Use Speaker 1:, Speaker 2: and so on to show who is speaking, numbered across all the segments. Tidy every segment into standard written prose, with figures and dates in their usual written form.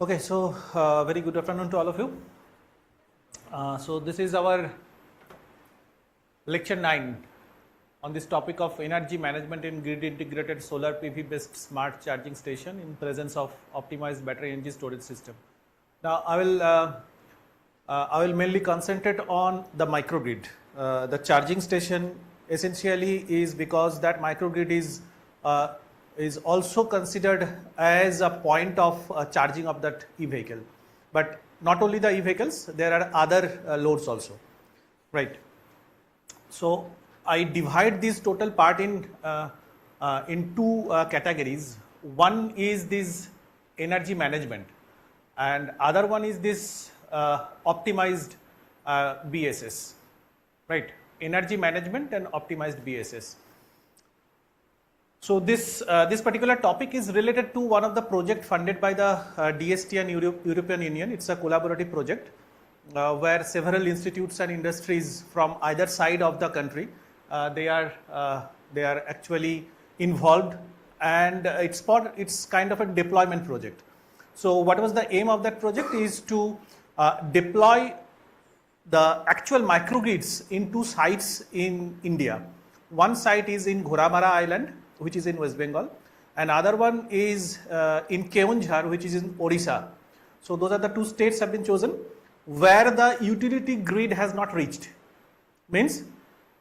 Speaker 1: Okay, so very good afternoon to all of you. So this is our lecture 9 on this topic of energy management in grid integrated solar PV based smart charging station in presence of optimized battery energy storage system. Now I will mainly concentrate on the microgrid. The charging station essentially is because that microgrid is also considered as a point of charging of that e-vehicle. But not only the e-vehicles, there are other loads also, right? So I divide this total part in two categories. One is this energy management, and other one is this optimized BSS, right? Energy management and optimized BSS. So this particular topic is related to one of the project funded by the DST and European Union. It's a collaborative project where several institutes and industries from either side of the country they are actually involved, and it's kind of a deployment project. So what was the aim of that project is to deploy the actual microgrids in two sites in India. One site is in Ghoramara Island, which is in West Bengal, and other one is in Keonjhar, which is in Odisha. So those are the two states have been chosen where the utility grid has not reached. Means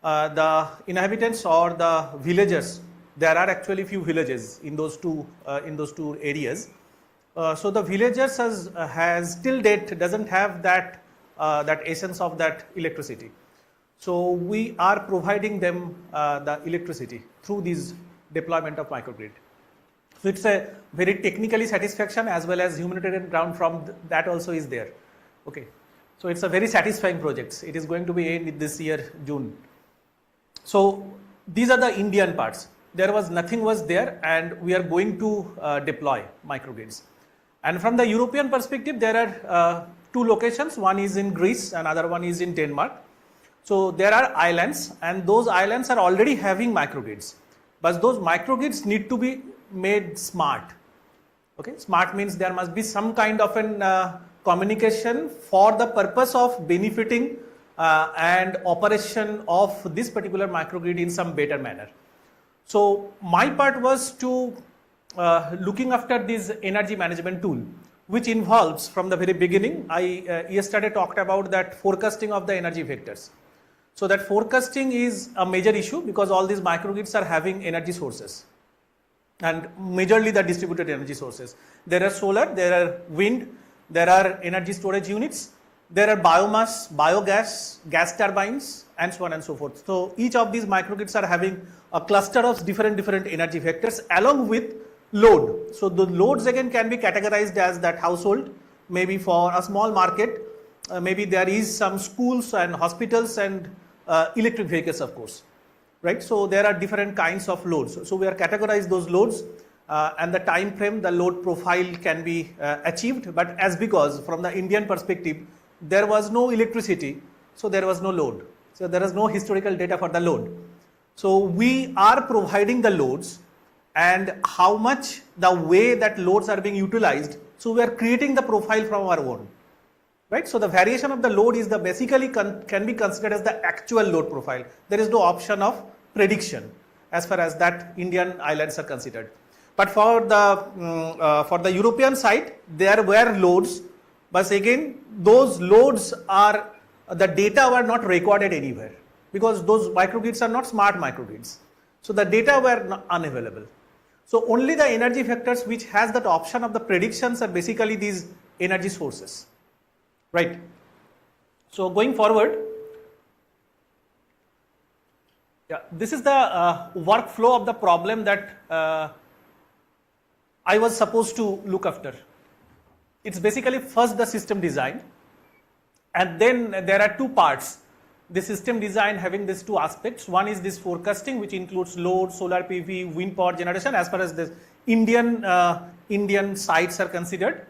Speaker 1: the inhabitants or the villagers, there are actually few villages in those two areas. So the villagers has till date doesn't have that essence of that electricity. So we are providing them the electricity through these deployment of microgrid. So it's a very technically satisfaction as well as humanitarian ground from that also is there. Okay, so it's a very satisfying project. It is going to be end this year June. So these are the Indian parts. Nothing was there, and we are going to deploy microgrids. And from the European perspective, there are two locations. One is in Greece, and another one is in Denmark. So there are islands, and those islands are already having microgrids. But those microgrids need to be made smart. Okay, smart means there must be some kind of an communication for the purpose of benefiting and operation of this particular microgrid in some better manner. So my part was to looking after this energy management tool, which involves from the very beginning. I yesterday talked about that forecasting of the energy vectors. So that forecasting is a major issue because all these microgrids are having energy sources, and majorly the distributed energy sources. There are solar, there are wind, there are energy storage units, there are biomass, biogas, gas turbines, and so on and so forth. So each of these microgrids are having a cluster of different energy vectors along with load. So the loads again can be categorized as that household, maybe for a small market, maybe there is some schools and hospitals and electric vehicles, of course, right? So there are different kinds of loads. So we are categorized those loads and the time frame, the load profile can be achieved. But as because from the Indian perspective, there was no electricity, so there was no load. So there is no historical data for the load. So we are providing the loads and how much the way that loads are being utilized. So we are creating the profile from our own. Right, so the variation of the load is basically can be considered as the actual load profile. There is no option of prediction as far as that Indian islands are considered. But for the European side, there were loads, but again those loads are the data were not recorded anywhere because those microgrids are not smart microgrids. So the data were unavailable. So only the energy vectors which has that option of the predictions are basically these energy sources. Right. So going forward, this is the workflow of the problem that I was supposed to look after. It's basically first the system design, and then there are two parts. The system design having these two aspects. One is this forecasting, which includes load, solar PV, wind power generation as far as the Indian sites are considered.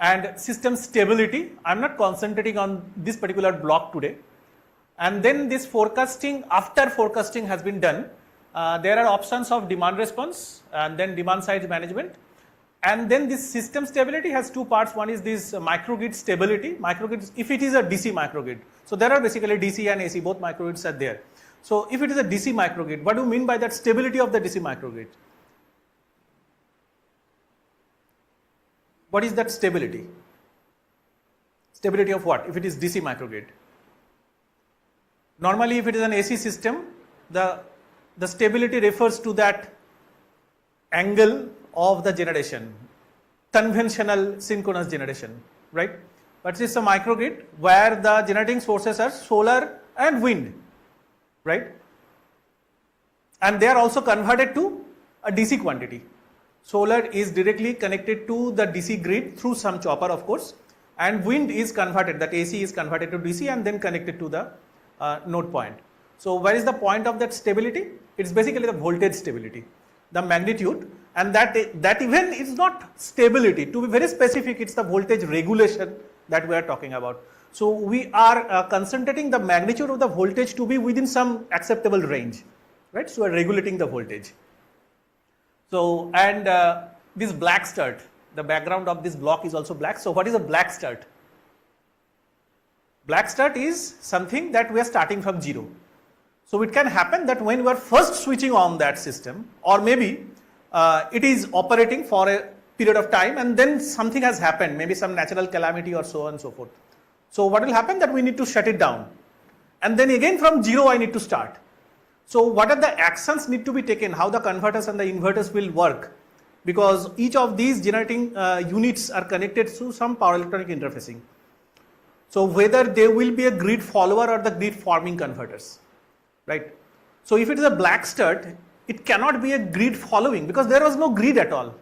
Speaker 1: And system stability. I'm not concentrating on this particular block today. And then this forecasting, after forecasting has been done, there are options of demand response and then demand side management. And then this system stability has two parts. One is this microgrid stability. Microgrid, if it is a DC microgrid, so there are basically DC and AC, both microgrids are there. So if it is a DC microgrid, what do you mean by that stability of the DC microgrid? What is that stability? Stability of what? If it is DC microgrid. Normally, if it is an AC system, the stability refers to that angle of the generation, conventional synchronous generation, right? But it's a microgrid where the generating sources are solar and wind, right? And they are also converted to a DC quantity. Solar is directly connected to the DC grid through some chopper, of course, and wind is converted, that AC is converted to DC and then connected to the node point. So where is the point of that stability? It's basically the voltage stability, the magnitude, and that even is not stability. To be very specific, it's the voltage regulation that we are talking about. So we are concentrating the magnitude of the voltage to be within some acceptable range, right? So we are regulating the voltage. So, and this black start, the background of this block is also black. So what is a black start? Black start is something that we are starting from zero. So it can happen that when we are first switching on that system, or maybe it is operating for a period of time and then something has happened, maybe some natural calamity or so on and so forth. So what will happen that we need to shut it down, and then again from zero I need to start. So what are the actions need to be taken, how the converters and the inverters will work, because each of these generating units are connected to some power electronic interfacing. So whether there will be a grid follower or the grid forming converters, right? So if it is a black start, it cannot be a grid following because there was no grid at all.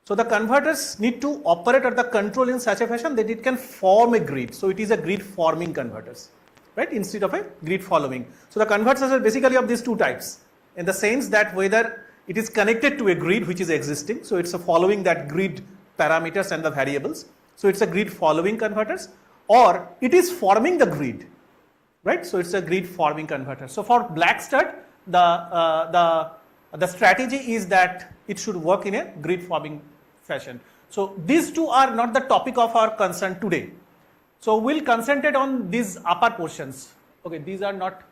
Speaker 1: So the converters need to operate or the control in such a fashion that it can form a grid. So it is a grid forming converters, right, instead of a grid following. So the converters are basically of these two types, in the sense that whether it is connected to a grid which is existing, so it's a following that grid parameters and the variables. So it's a grid following converters, or it is forming the grid, right? So it's a grid forming converter. So for black start, the strategy is that it should work in a grid forming fashion. So these two are not the topic of our concern today. So we'll concentrate on these upper portions. Okay, these are not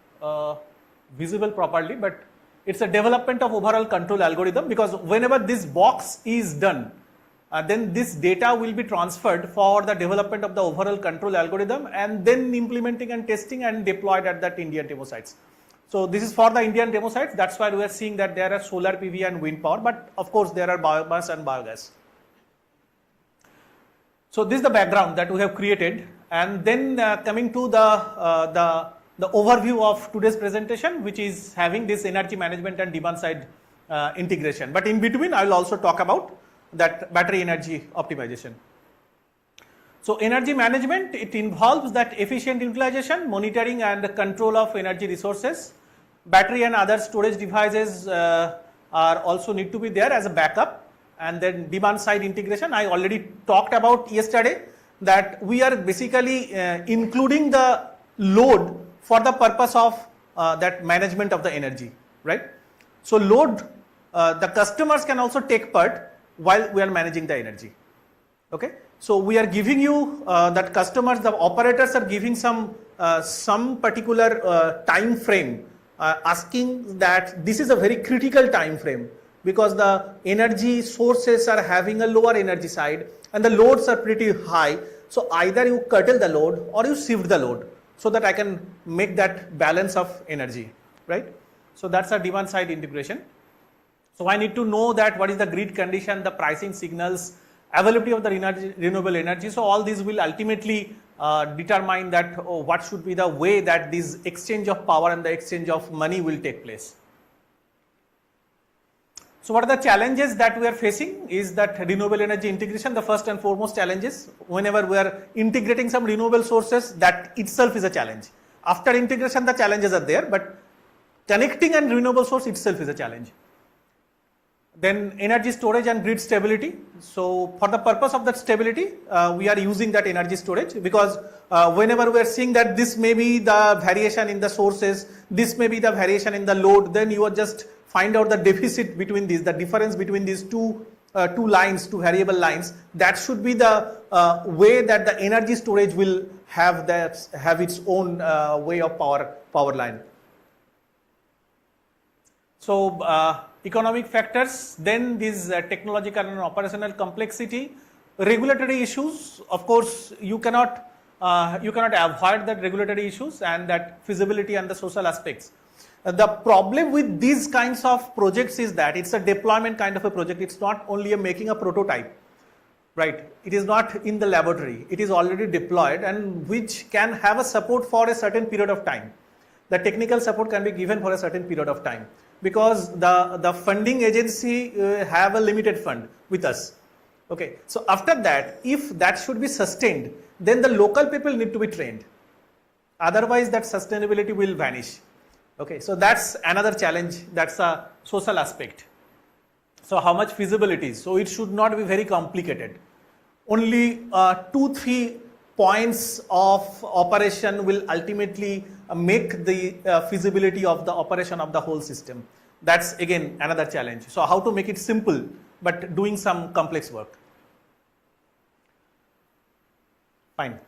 Speaker 1: visible properly, but it's a development of overall control algorithm, because whenever this box is done, then this data will be transferred for the development of the overall control algorithm and then implementing and testing and deployed at that Indian demo sites. So this is for the Indian demo sites. That's why we are seeing that there are solar PV and wind power, but of course there are biomass and biogas. So this is the background that we have created, and then coming to the overview of today's presentation, which is having this energy management and demand side integration. But in between, I will also talk about that battery energy optimization. So energy management, it involves that efficient utilization, monitoring and control of energy resources. Battery and other storage devices are also need to be there as a backup. And then demand side integration, I already talked about yesterday, that we are basically including the load for the purpose of that management of the energy, right? So load, the customers can also take part while we are managing the energy, okay? So we are giving you that customers, the operators are giving some particular time frame, asking that this is a very critical time frame, because the energy sources are having a lower energy side and the loads are pretty high. So either you curtail the load or you shift the load so that I can make that balance of energy, right? So that's a demand side integration. So I need to know that what is the grid condition, the pricing signals, availability of the renewable energy. So all these will ultimately determine that what should be the way that this exchange of power and the exchange of money will take place. So what are the challenges that we are facing is that renewable energy integration, the first and foremost challenges, whenever we are integrating some renewable sources, that itself is a challenge. After integration, the challenges are there, but connecting and renewable source itself is a challenge. Then energy storage and grid stability. So for the purpose of that stability, we are using that energy storage, because whenever we are seeing that this may be the variation in the sources, this may be the variation in the load, then you are just find out the deficit between these, the difference between these two two lines, two variable lines. That should be the way that the energy storage will have its own way of power line. So economic factors, then these technological and operational complexity, regulatory issues. Of course, you cannot avoid that regulatory issues and that feasibility and the social aspects. The problem with these kinds of projects is that it's a deployment kind of a project. It's not only making a prototype, right? It is not in the laboratory. It is already deployed, and which can have a support for a certain period of time. The technical support can be given for a certain period of time, because the funding agency have a limited fund with us. Okay, so after that, if that should be sustained, then the local people need to be trained. Otherwise, that sustainability will vanish. Okay, so that's another challenge. That's a social aspect. So how much feasibility? So it should not be very complicated. Only 2-3 points of operation will ultimately make the feasibility of the operation of the whole system. That's again another challenge. So how to make it simple but doing some complex work. Fine.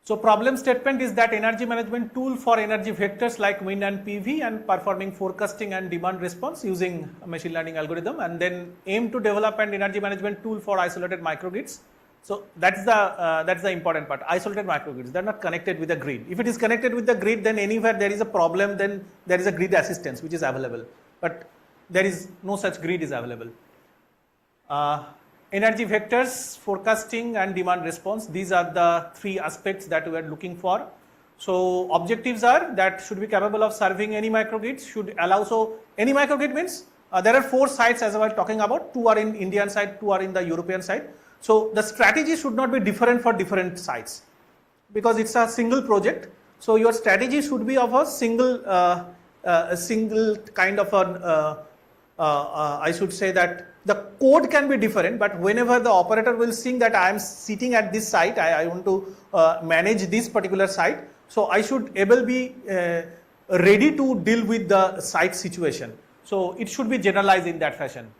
Speaker 1: So problem statement is that energy management tool for energy vectors like wind and PV, and performing forecasting and demand response using a machine learning algorithm, and then aim to develop an energy management tool for isolated microgrids. So that's the important part. Isolated microgrids, they're not connected with the grid. If it is connected with the grid, then anywhere there is a problem, then there is a grid assistance which is available. But there is no such grid is available. Energy vectors, forecasting and demand response, these are the 3 aspects that we are looking for. So objectives are that should be capable of serving any microgrid, should allow, so any microgrid means there are 4 sites as I was talking about, 2 are in Indian side, 2 are in the European side. So the strategy should not be different for different sites, because it's a single project. So your strategy should be of a single kind of an, I should say that the code can be different, but whenever the operator will think that I am sitting at this site, I want to manage this particular site, so I should be ready to deal with the site situation. So it should be generalized in that fashion.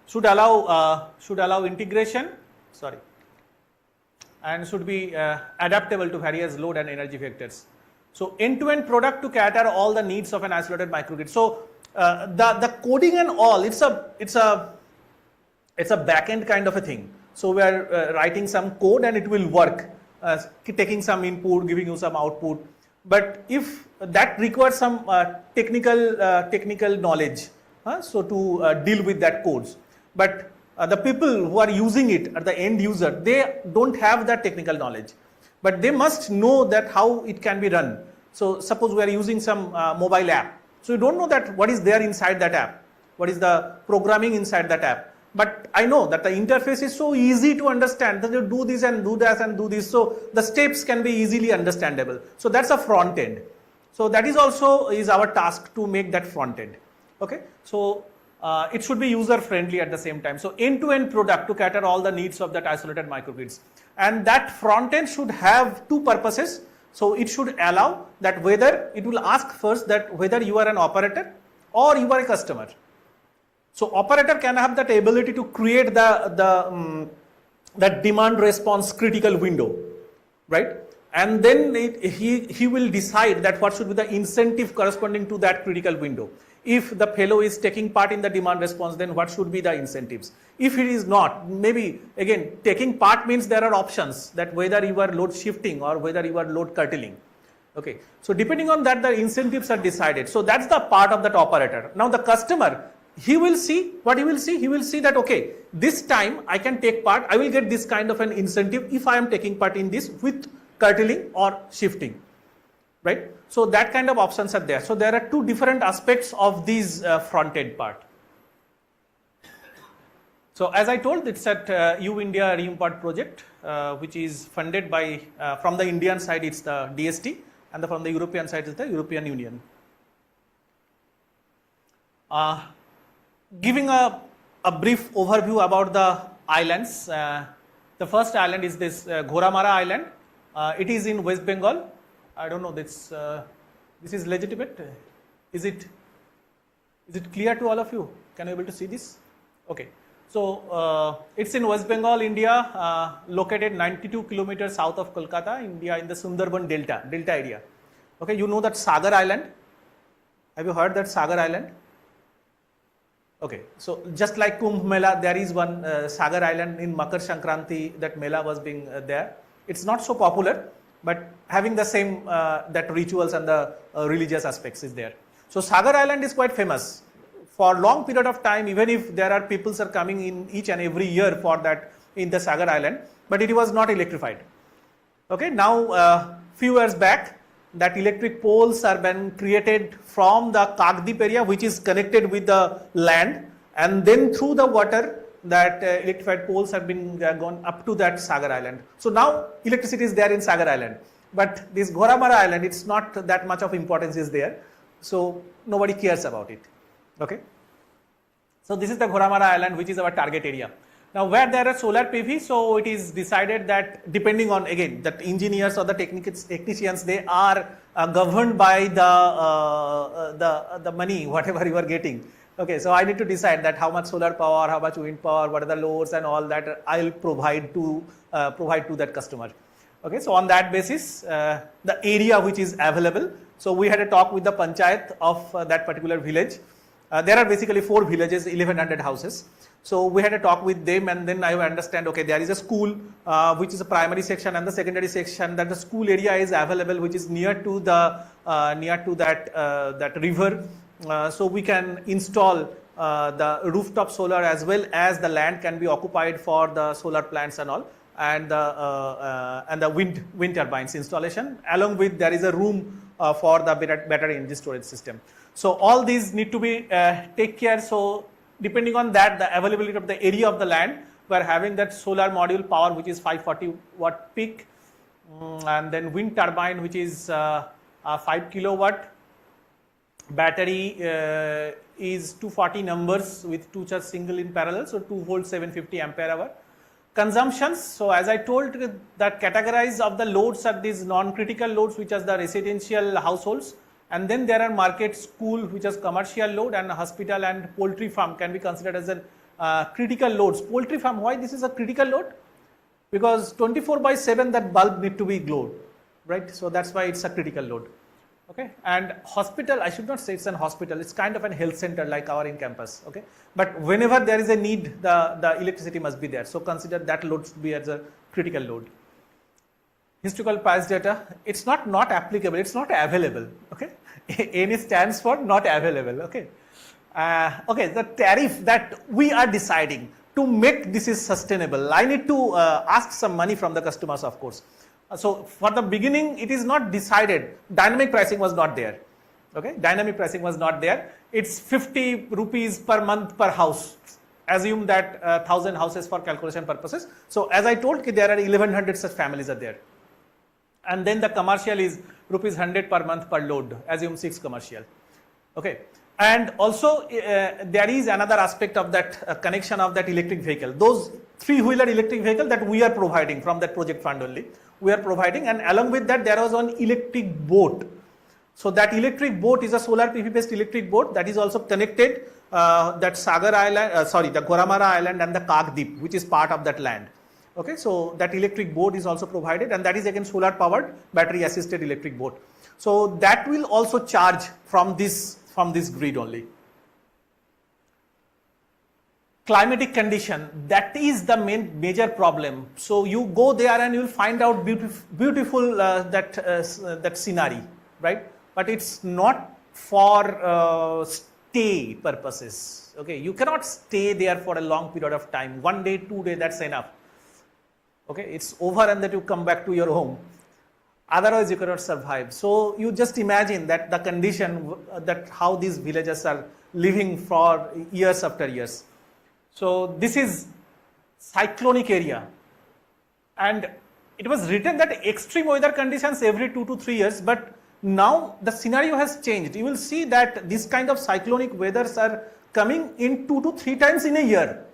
Speaker 1: Should allow integration, and should be adaptable to various load and energy vectors. So end-to-end product to cater all the needs of an isolated microgrid. So the coding and all, it's a back-end kind of a thing. So we are writing some code and it will work, taking some input, giving you some output. But if that requires some technical knowledge, so to deal with that codes. But the people who are using it, the end user, they don't have that technical knowledge. But they must know that how it can be run. So suppose we are using some mobile app. So you don't know that what is there inside that app, what is the programming inside that app. But I know that the interface is so easy to understand that you do this and do that and do this. So the steps can be easily understandable. So that's a front end. So that is also our task to make that front end. Okay. So it should be user friendly at the same time. So end-to-end product to cater all the needs of that isolated microgrids. And that front end should have 2 purposes. So it should allow that whether, it will ask first that whether you are an operator or you are a customer. So operator can have that ability to create that demand response critical window, right? And then he will decide that what should be the incentive corresponding to that critical window. If the fellow is taking part in the demand response, then what should be the incentives? If it is not, maybe again, taking part means there are options that whether you are load shifting or whether you are load curtailing. Okay. So depending on that, the incentives are decided. So that's the part of that operator. Now the customer, he will see what he will see. He will see that, okay, this time I can take part. I will get this kind of an incentive if I am taking part in this with curtailing or shifting, right? So that kind of options are there. So there are 2 different aspects of these front end part. So as I told, it's at U India Reimport project, which is funded by, from the Indian side, it's the DST, and from the European side is the European Union. Giving a brief overview about the islands. The first island is this Ghoramara Island. It is in West Bengal. I don't know, this is legitimate. Is it? Is it clear to all of you? Can you able to see this? Okay. So it's in West Bengal, India, located 92 kilometers south of Kolkata, India, in the Sundarban Delta area. Okay, you know that Sagar Island. Have you heard that Sagar Island? Okay, so just like Kumbh Mela, there is one Sagar Island in Makar Sankranti, that Mela was being there. It's not so popular, but having the same that rituals and the religious aspects is there. So Sagar Island is quite famous. For long period of time, even if there are peoples are coming in each and every year for that in the Sagar Island, but it was not electrified. Okay, now few years back, that electric poles are been created from the Kagdip area, which is connected with the land, and then through the water, that electrified poles have been gone up to that Sagar Island. So now electricity is there in Sagar Island, but this Ghoramara Island, it's not that much of importance is there, so nobody cares about it. Okay, so this is the Ghoramara Island, which is our target area. Now, where there are solar PV, so it is decided that depending on, again, that engineers or the technicians, they are governed by the money, whatever you are getting. Okay, so I need to decide that how much solar power, how much wind power, what are the loads and all that I'll provide to that customer. Okay, so on that basis, the area which is available. So we had a talk with the panchayat of that particular village. There are basically 4 villages, 1100 houses. So we had a talk with them, and then I understand, okay, there is a school which is a primary section and the secondary section, that the school area is available, which is near to the that river. So we can install the rooftop solar, as well as the land can be occupied for the solar plants and all, and the wind turbines installation. Along with, there is a room for the battery energy storage system. So all these need to be take care. So depending on that, the availability of the area of the land, we are having that solar module power, which is 540 watt peak, and then wind turbine, which is 5 kilowatt. Battery is 240 numbers with 2 charge single in parallel, so 2 volt 750 ampere hour. Consumptions, so as I told, that categorize of the loads are these non-critical loads, which are the residential households, and then there are market, school, which is commercial load, and hospital and poultry farm can be considered as a critical loads. Poultry farm, why this is a critical load? Because 24/7 that bulb need to be glowed, right? So that's why it's a critical load. Okay, and hospital, I should not say it's an hospital, it's kind of an health center like our in campus. Okay, but whenever there is a need, the electricity must be there. So consider that load to be as a critical load. Historical price data, it's not applicable, it's not available. Okay, N stands for not available. Okay, okay, the tariff that we are deciding to make this is sustainable, I need to ask some money from the customers, of course. So for the beginning, it is not decided. Dynamic pricing was not there. Okay, dynamic pricing was not there. It's 50 rupees per month per house. Assume that 1000 houses for calculation purposes. So as I told, there are 1100 such families are there. And then the commercial is rupees 100 per month per load. Assume 6 commercial. Okay. And also there is another aspect of that connection of that electric vehicle. Those 3-wheeler electric vehicle that we are providing from that project fund only. We are providing, and along with that there was one electric boat. So that electric boat is a solar PV based electric boat that is also connected that Sagar Island, the Ghoramara Island and the Kagdip, which is part of that land. Okay, so that electric boat is also provided, and that is again solar powered battery assisted electric boat. So that will also charge from this grid only. Climatic condition, that is the major problem. So you go there and you will find out beautiful that scenery, right? But it's not for stay purposes. Okay, you cannot stay there for a long period of time. 1 day, 2 days, that's enough. Okay, it's over and that you come back to your home. Otherwise, you cannot survive. So you just imagine that the condition, that how these villagers are living for years after years. So this is cyclonic area, and it was written that extreme weather conditions every 2 to 3 years, but now the scenario has changed. You will see that this kind of cyclonic weathers are coming in 2 to 3 times in a year,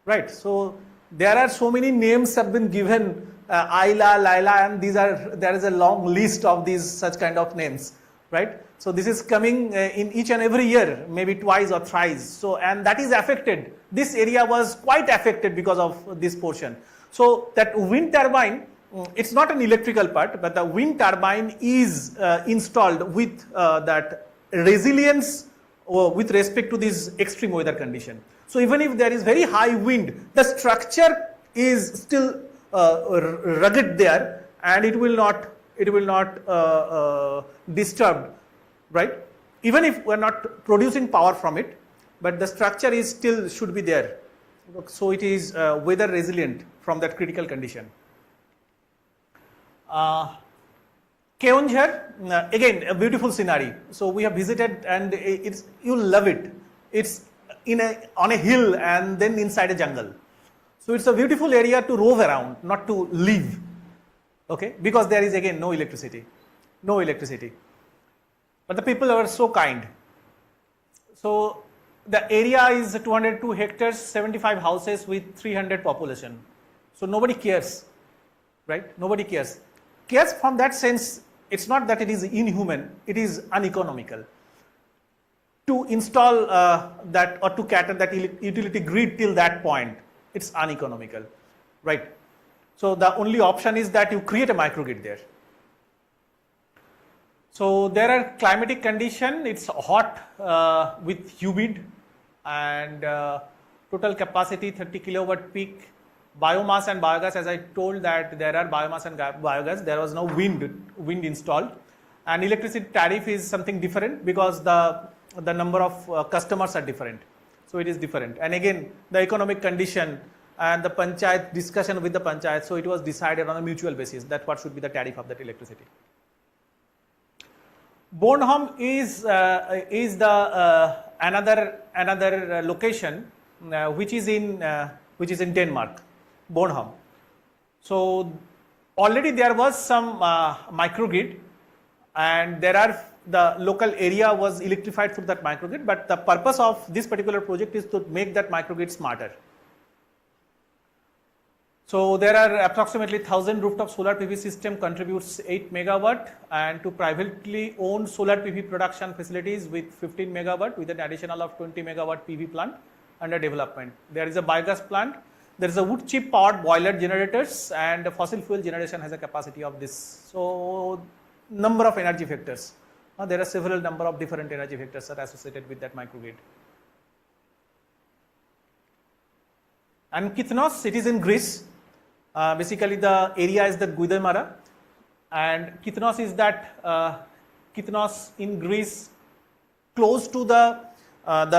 Speaker 1: right? So there are so many names have been given, Ayla, Laila, and there is a long list of these such kind of names. right? So this is coming in each and every year, maybe twice or thrice. So, and that is affected. This area was quite affected because of this portion. So that wind turbine, it's not an electrical part, but the wind turbine is installed with that resilience with respect to this extreme weather condition. So even if there is very high wind, the structure is still rugged there, and it will not disturbed, right? Even if we are not producing power from it, but the structure is still should be there. So it is weather resilient from that critical condition. Keonjhar, again a beautiful scenery. So we have visited, and it's, you'll love it. It's on a hill and then inside a jungle. So it's a beautiful area to rove around, not to live. Okay, because there is again no electricity. But the people are so kind. So the area is 202 hectares, 75 houses with 300 population. So nobody cares, right? Nobody cares. Cares from that sense, it's not that it is inhuman, it is uneconomical. To install that or to cater that utility grid till that point, it's uneconomical, right? So the only option is that you create a microgrid there. So there are climatic condition, it's hot with humid, and total capacity 30 kilowatt peak. Biomass and biogas, as I told that there are biomass and biogas, there was no wind installed. And electricity tariff is something different because the number of customers are different. So it is different. And again, the economic condition and the panchayat discussion with the panchayat, so it was decided on a mutual basis that what should be the tariff of that electricity. Bornholm is the another location which is in Denmark, Bornholm. So already there was some microgrid, and the local area was electrified through that microgrid, but the purpose of this particular project is to make that microgrid smarter. So there are approximately 1,000 rooftop solar PV system contributes 8 megawatt, and to privately owned solar PV production facilities with 15 megawatt with an additional of 20 megawatt PV plant under development. There is a biogas plant, there is a wood chip powered boiler generators, and the fossil fuel generation has a capacity of this. So number of energy factors. There are several number of different energy factors that are associated with that microgrid. And Kythnos, it is in Greece. Basically the area is the Guidamara, and Kythnos is that Kythnos in Greece, close to the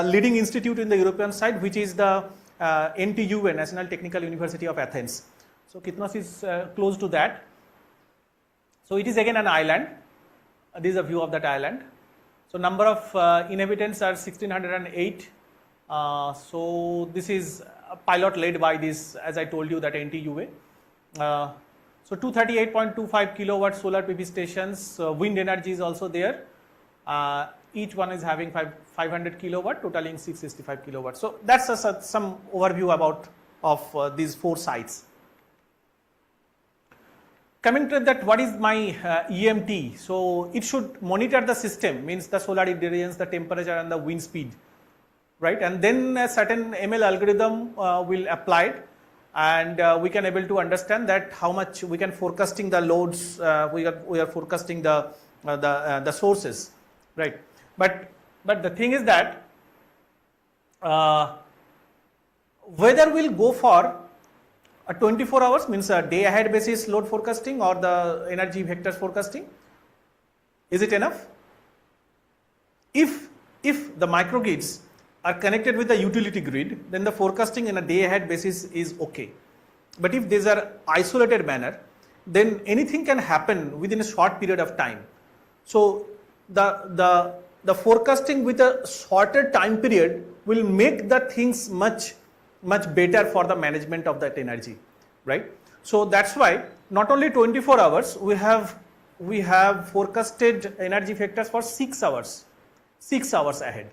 Speaker 1: leading institute in the European side, which is the NTU, National Technical University of Athens. So Kythnos is close to that. So it is again an island. This is a view of that island. So number of inhabitants are 1608. So this is a pilot led by this, as I told you, that NTUA. So 238.25 kilowatt solar PV stations, wind energy is also there. Each one is having 500 kilowatt, totaling 665 kilowatt. So that's some overview of these four sites. Coming to that, what is my EMT? So it should monitor the system, means the solar irradiance, the temperature and the wind speed, right? And then a certain ML algorithm will apply it, and we can able to understand that how much we can forecasting the loads, we are forecasting the sources, right? But the thing is that whether we'll go for a 24 hours, means a day ahead basis load forecasting, or the energy vectors forecasting, is it enough? If the microgrids are connected with the utility grid, then the forecasting in a day ahead basis is okay. But if these are isolated manner, then anything can happen within a short period of time. So the forecasting with a shorter time period will make the things much better for the management of that energy, right? So that's why not only 24 hours, we have forecasted energy factors for 6 hours ahead.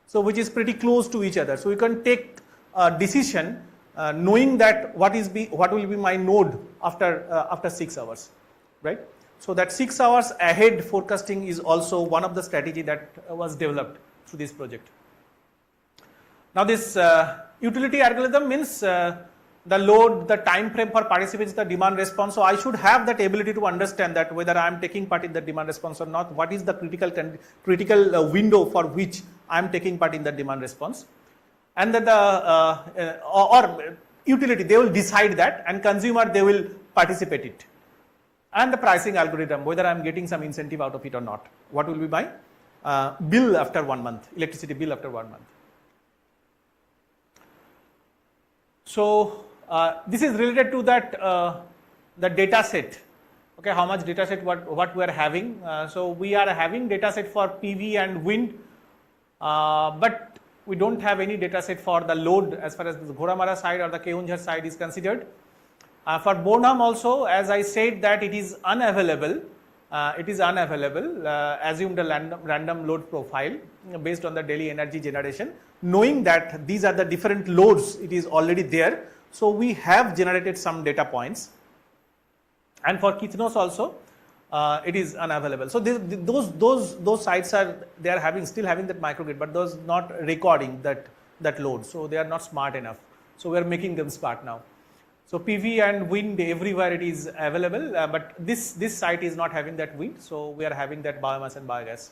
Speaker 1: So which is pretty close to each other. So you can take a decision knowing that what will be my node after 6 hours, right? So that 6 hours ahead forecasting is also one of the strategy that was developed through this project. Now this utility algorithm means the load, the time frame for participants, the demand response. So I should have that ability to understand that whether I am taking part in the demand response or not, what is the critical window for which I am taking part in the demand response. And then the or utility, they will decide that, and consumer, they will participate it. And the pricing algorithm, whether I am getting some incentive out of it or not. What will be my bill after 1 month, electricity bill after 1 month. So this is related to that the data set. Okay, how much data set what we are having. So we are having data set for PV and wind, but we don't have any data set for the load as far as the Ghoramara side or the Keonjhar side is considered. For Bornholm also, as I said, that it is unavailable. Assumed a random load profile based on the daily energy generation. Knowing that these are the different loads, it is already there. So we have generated some data points. And for Kithnos also, it is unavailable. So those sites they are still having that microgrid, but those not recording that load. So they are not smart enough. So we are making them smart now. So PV and wind, everywhere it is available, but this site is not having that wind. So we are having that biomass and biogas.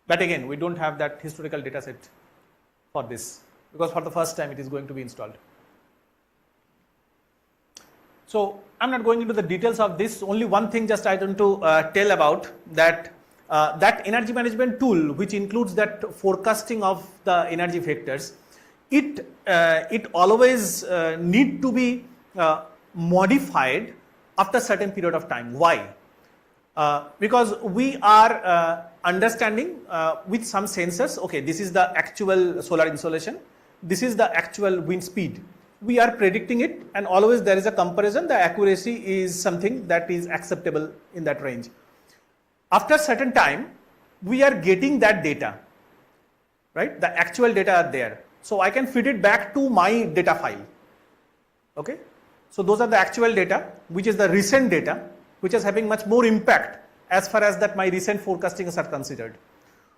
Speaker 1: But again, we don't have that historical data set for this, because for the first time it is going to be installed. So I'm not going into the details of this. Only one thing just I want to tell about that that energy management tool, which includes that forecasting of the energy vectors, it always need to be modified after certain period of time. Why? Because we are understanding with some sensors, okay, this is the actual solar insolation, this is the actual wind speed. We are predicting it, and always there is a comparison. The accuracy is something that is acceptable in that range. After certain time, we are getting that data, right? The actual data are there. So I can feed it back to my data file. Okay. So those are the actual data, which is the recent data, which is having much more impact as far as that my recent forecastings are considered.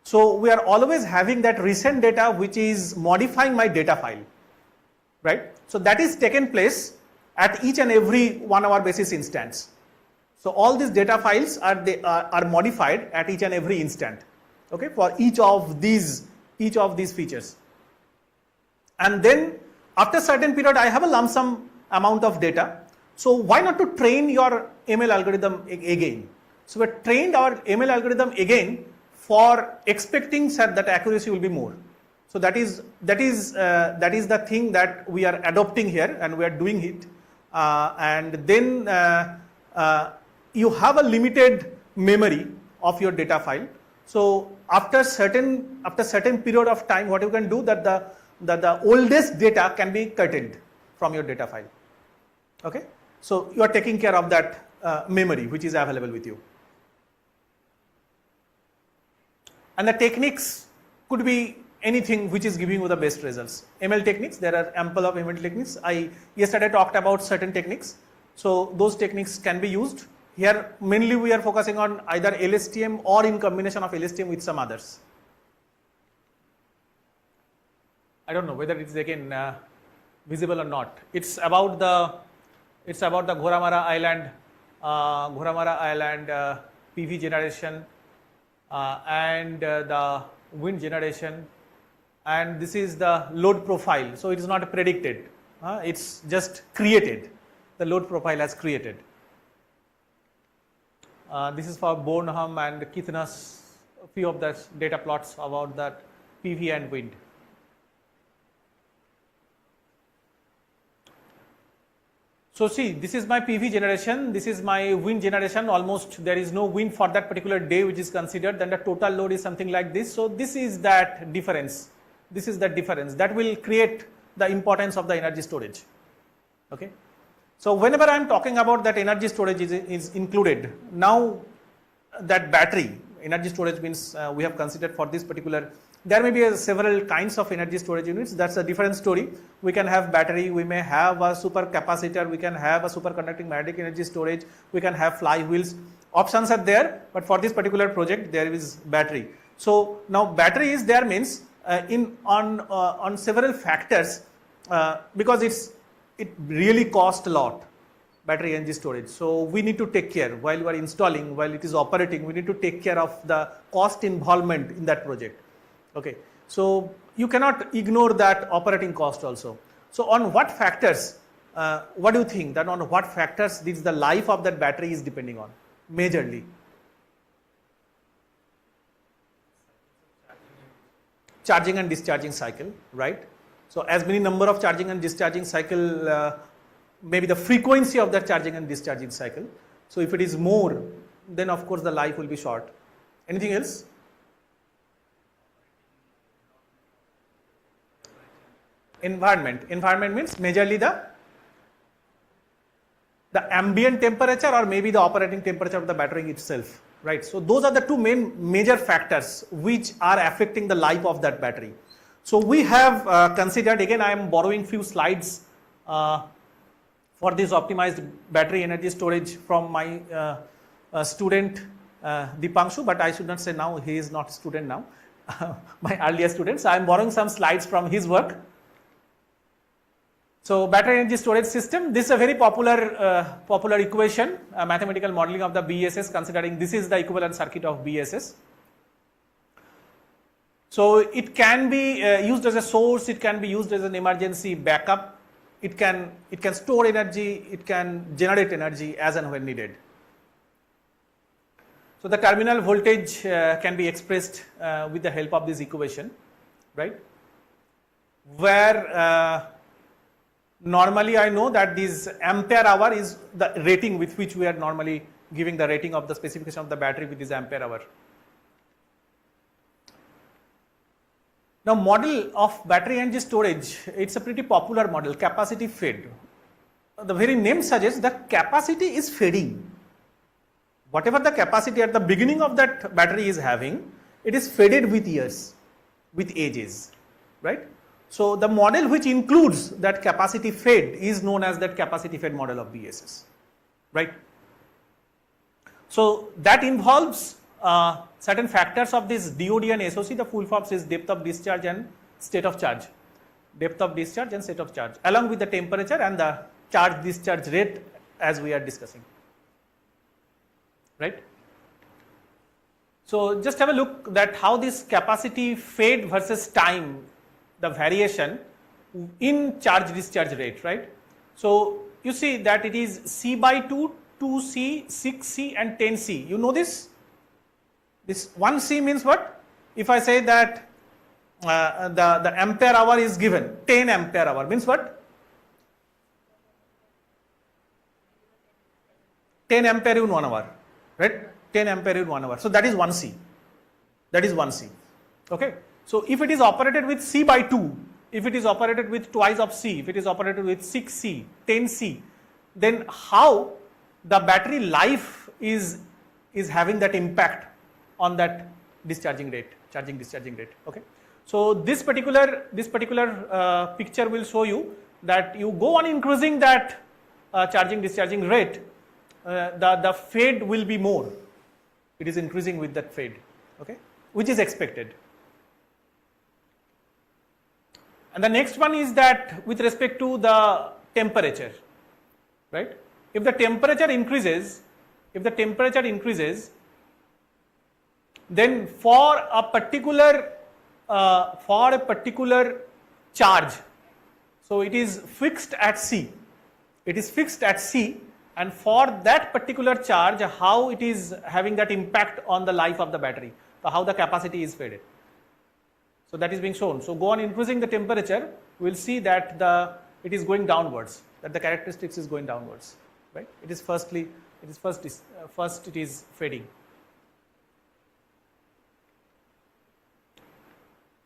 Speaker 1: So we are always having that recent data, which is modifying my data file, right? So that is taken place at each and every 1 hour basis instance. So all these data files are modified at each and every instant, okay, for each of these features. And then after certain period, I have a lump sum amount of data. So why not to train your ML algorithm again? So we trained our ML algorithm again for expecting that accuracy will be more. So that is the thing that we are adopting here, and we are doing it. And then you have a limited memory of your data file. So after certain period of time, what you can do that the oldest data can be curtailed from your data file. Okay, so you are taking care of that memory which is available with you. And the techniques could be anything which is giving you the best results. ML techniques, there are ample of ML techniques. I yesterday talked about certain techniques. So those techniques can be used. Here mainly we are focusing on either LSTM or in combination of LSTM with some others. I don't know whether it's again visible or not. It's about the Ghoramara Island PV generation and the wind generation, and this is the load profile. So it is not predicted, it's just created. The load profile has created. This is for Bornholm and Kithnos, a few of the data plots about that PV and wind. So see, this is my PV generation, this is my wind generation. Almost there is no wind for that particular day which is considered, then the total load is something like this. So this is that difference. This is the difference that will create the importance of the energy storage. Okay. So whenever I am talking about that energy storage is included, now that battery energy storage means we have considered for this particular, there may be several kinds of energy storage units. That's a different story. We can have battery, we may have a super capacitor, we can have a superconducting magnetic energy storage, we can have flywheels. options are there, but for this particular project there is battery. So now battery is there means on several factors because it really costs a lot, battery energy storage. So we need to take care while you are installing, while it is operating, we need to take care of the cost involvement in that project. Okay, so you cannot ignore that operating cost also. So on what factors, what do you think that on what factors the life of that battery is depending on majorly? Charging and discharging cycle, right? So as many number of charging and discharging cycle, maybe the frequency of that charging and discharging cycle. So if it is more, then of course the life will be short. Anything else? Environment. Environment means majorly the ambient temperature or maybe the operating temperature of the battery itself, right? So those are the two major factors which are affecting the life of that battery. So we have considered, again I am borrowing few slides for this optimized battery energy storage from my student Dipanshu, but I should not say now, he is not student now, my earlier student. So I am borrowing some slides from his work. So battery energy storage system, this is a very popular equation, mathematical modeling of the BESS, considering this is the equivalent circuit of BESS. So it can be used as a source, it can be used as an emergency backup, it can store energy, it can generate energy as and when needed. So the terminal voltage can be expressed with the help of this equation, right? Where normally I know that this ampere hour is the rating with which we are normally giving the rating of the specification of the battery with this ampere hour. Now model of battery energy storage, it's a pretty popular model, capacity fed. The very name suggests the capacity is fading. Whatever the capacity at the beginning of that battery is having, it is faded with years, with ages, right? So the model which includes that capacity fed is known as that capacity fed model of BESS, right? So that involves certain factors of this DOD and SOC. The full forms is depth of discharge and state of charge. Depth of discharge and state of charge, along with the temperature and the charge discharge rate as we are discussing, right? So just have a look that how this capacity fed versus time, the variation in charge discharge rate, right? So you see that it is C by 2, 2C, 6C and 10C. You know this? This 1C means what? If I say that the ampere hour is given, 10 ampere hour means what? 10 ampere in 1 hour, right? 10 ampere in 1 hour. So that is 1C. That is 1C. Okay. So if it is operated with C by 2, if it is operated with twice of C, if it is operated with 6C, 10C, then how the battery life is having that impact on that discharging rate, charging discharging rate. Okay. So this particular picture will show you that you go on increasing that charging discharging rate, the fade will be more. It is increasing with that fade, okay, which is expected. And the next one is that with respect to the temperature, right? If the temperature increases, then for a particular charge, so it is fixed at C. It is fixed at C, and for that particular charge, how it is having that impact on the life of the battery, so how the capacity is faded. So that is being shown. So go on increasing the temperature, we will see that it is going downwards, that the characteristics is going downwards, right? It is first it is fading.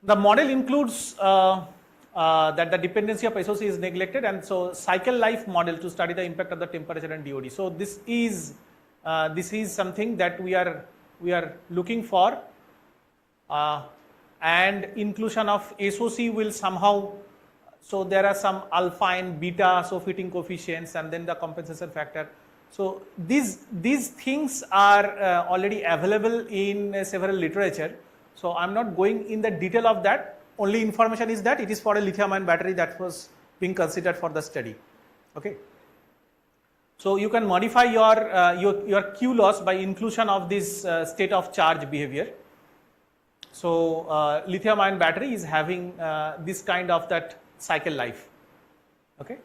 Speaker 1: The model includes that the dependency of SOC is neglected, and so cycle life model to study the impact of the temperature and DOD. So this is something that we are looking for. And inclusion of SOC will somehow, so there are some alpha and beta, so fitting coefficients and then the compensation factor. So these things are already available in several literature. So I'm not going in the detail of that. Only information is that it is for a lithium-ion battery that was being considered for the study. Okay. So you can modify your Q loss by inclusion of this state of charge behavior. So lithium-ion battery is having this kind of that cycle life. Okay.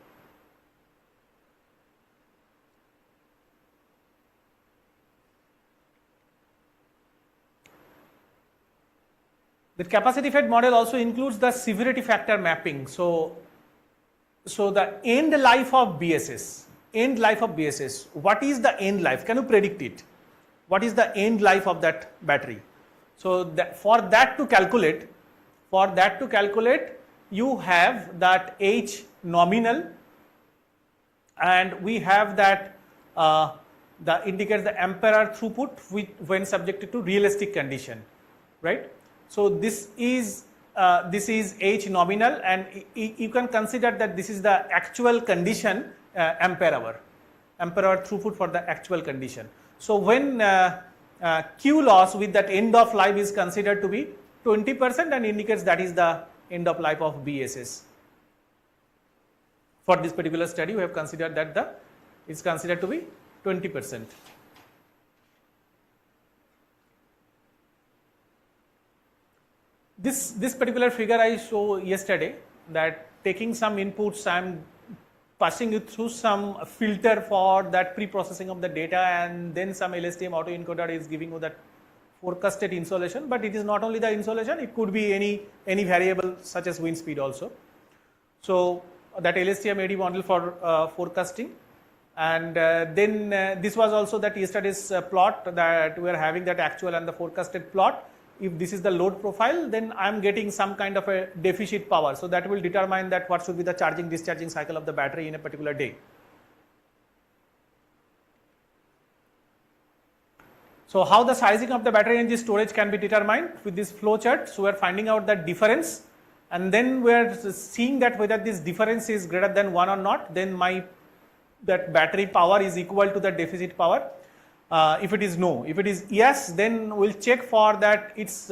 Speaker 1: The capacity fed model also includes the severity factor mapping. So the end life of BSS. What is the end life? Can you predict it? What is the end life of that battery? So for that to calculate, you have that H nominal, and we have that the indicates the ampere throughput when subjected to realistic condition, right? So this is H nominal, and you can consider that this is the actual condition ampere hour throughput for the actual condition. So when Q loss with that end of life is considered to be 20% and indicates that is the end of life of BSS. For this particular study, we have considered that it's considered to be 20%. This particular figure I showed yesterday, that taking some inputs, I'm passing it through some filter for that pre-processing of the data, and then some LSTM autoencoder is giving you that forecasted insolation. But it is not only the insolation, it could be any variable such as wind speed also. So that LSTM AD model for forecasting, and then this was also that yesterday's plot that we are having, that actual and the forecasted plot. If this is the load profile, then I am getting some kind of a deficit power. So that will determine that what should be the charging discharging cycle of the battery in a particular day. So how the sizing of the battery energy storage can be determined with this flow chart. So we are finding out that difference, and then we are seeing that whether this difference is greater than 1 or not, then that battery power is equal to the deficit power. If it is no, if it is yes, then we'll check for that it's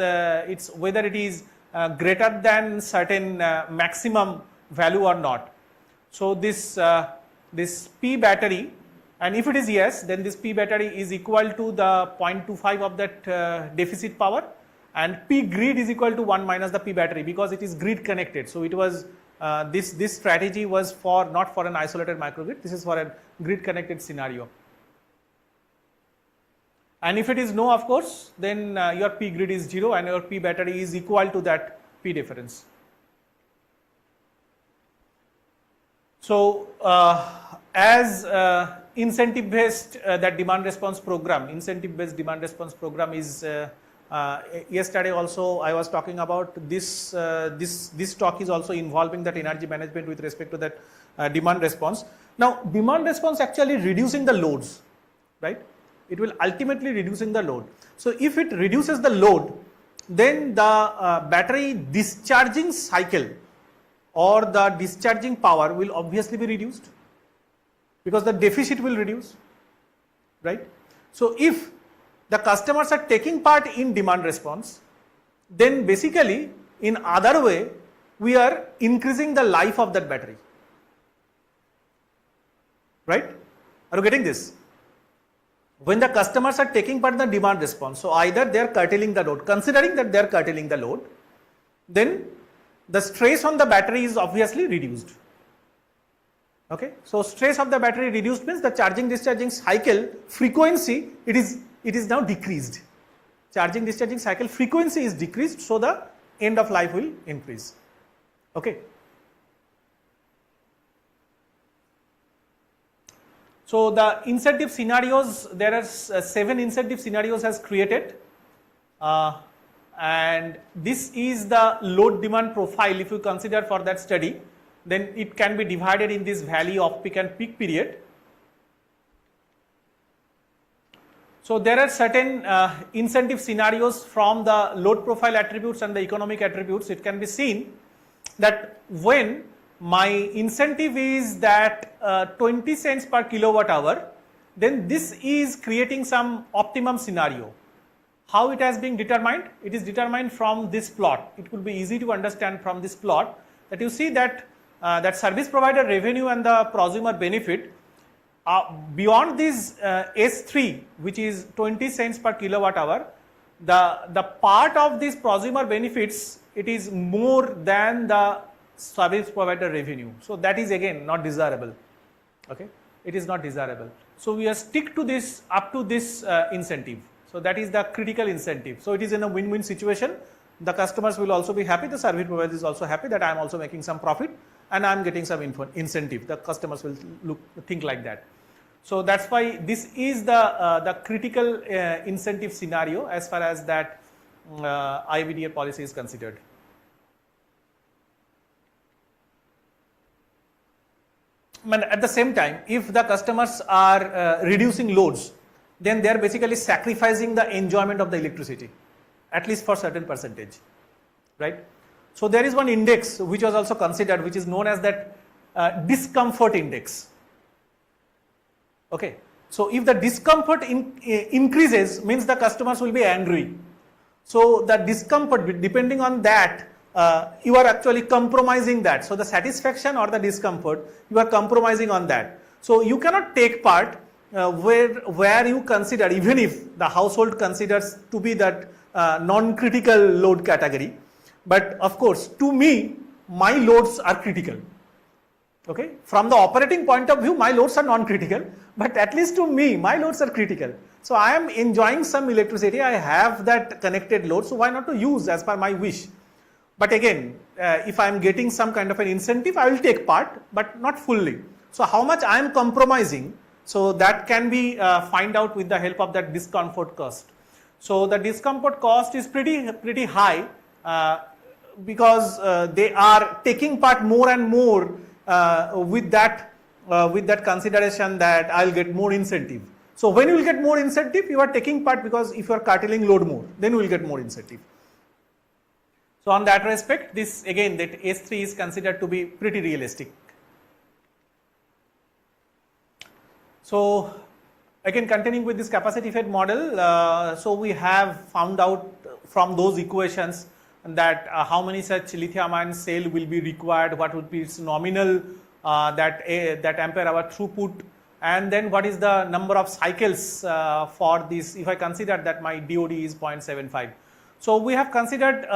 Speaker 1: whether it is greater than certain maximum value or not. So this P battery, and if it is yes, then this P battery is equal to the 0.25 of that deficit power, and P grid is equal to 1 minus the P battery, because it is grid connected. So it was this strategy was not for an isolated microgrid. This is for a grid connected scenario. And if it is no, of course, then your P grid is 0 and your P battery is equal to that P difference. So as incentive based that demand response program, is yesterday also I was talking about this. This talk is also involving that energy management with respect to that demand response. Now demand response actually reducing the loads, right? It will ultimately reducing the load. So if it reduces the load, then the battery discharging cycle or the discharging power will obviously be reduced, because the deficit will reduce, right? So if the customers are taking part in demand response, then basically in other way we are increasing the life of that battery, right? Are you getting this? When the customers are taking part in the demand response, so either they are curtailing the load, considering that they are curtailing the load, then the stress on the battery is obviously reduced. Okay, so stress of the battery reduced means the charging discharging cycle frequency, it is now decreased. Charging discharging cycle frequency is decreased, so the end of life will increase. Okay. So the incentive scenarios, there are 7 incentive scenarios as created, and this is the load demand profile. If you consider for that study, then it can be divided in this valley of peak and peak period. So there are certain incentive scenarios from the load profile attributes and the economic attributes. It can be seen that when my incentive is that 20 cents per kilowatt hour, then this is creating some optimum scenario. How it has been determined? It is determined from this plot. It will be easy to understand from this plot that you see that that service provider revenue and the prosumer benefit beyond this S3, which is 20 cents per kilowatt hour, the part of this prosumer benefits, it is more than the service provider revenue. So that is again not desirable. Okay, it is not desirable. So we are stick to this up to this incentive. So that is the critical incentive. So it is in a win-win situation. The customers will also be happy. The service provider is also happy that I am also making some profit and I am getting some incentive. The customers will think like that. So that's why this is the critical incentive scenario as far as that IVDA policy is considered. But at the same time, if the customers are reducing loads, then they are basically sacrificing the enjoyment of the electricity, at least for certain percentage, right? So there is one index which was also considered, which is known as that discomfort index. Okay, so if the discomfort increases, means the customers will be angry. So the discomfort, depending on that, you are actually compromising that. So the satisfaction or the discomfort, you are compromising on that. So you cannot take part where you consider, even if the household considers to be that non-critical load category, but of course to me my loads are critical. Okay, from the operating point of view my loads are non-critical, but at least to me my loads are critical. So I am enjoying some electricity, I have that connected load, so why not to use as per my wish. But again, if I am getting some kind of an incentive, I will take part, but not fully. So how much I am compromising, so that can be find out with the help of that discomfort cost. So the discomfort cost is pretty high because they are taking part more and more with that consideration that I'll get more incentive. So when you will get more incentive, you are taking part, because if you are curtailing load more, then you will get more incentive. So on that respect, this again, that S3 is considered to be pretty realistic. So again, continuing with this capacity fed model, so we have found out from those equations that how many such lithium ion cell will be required, what would be its nominal that ampere hour throughput, and then what is the number of cycles for this, if I consider that my DOD is 0.75. So we have considered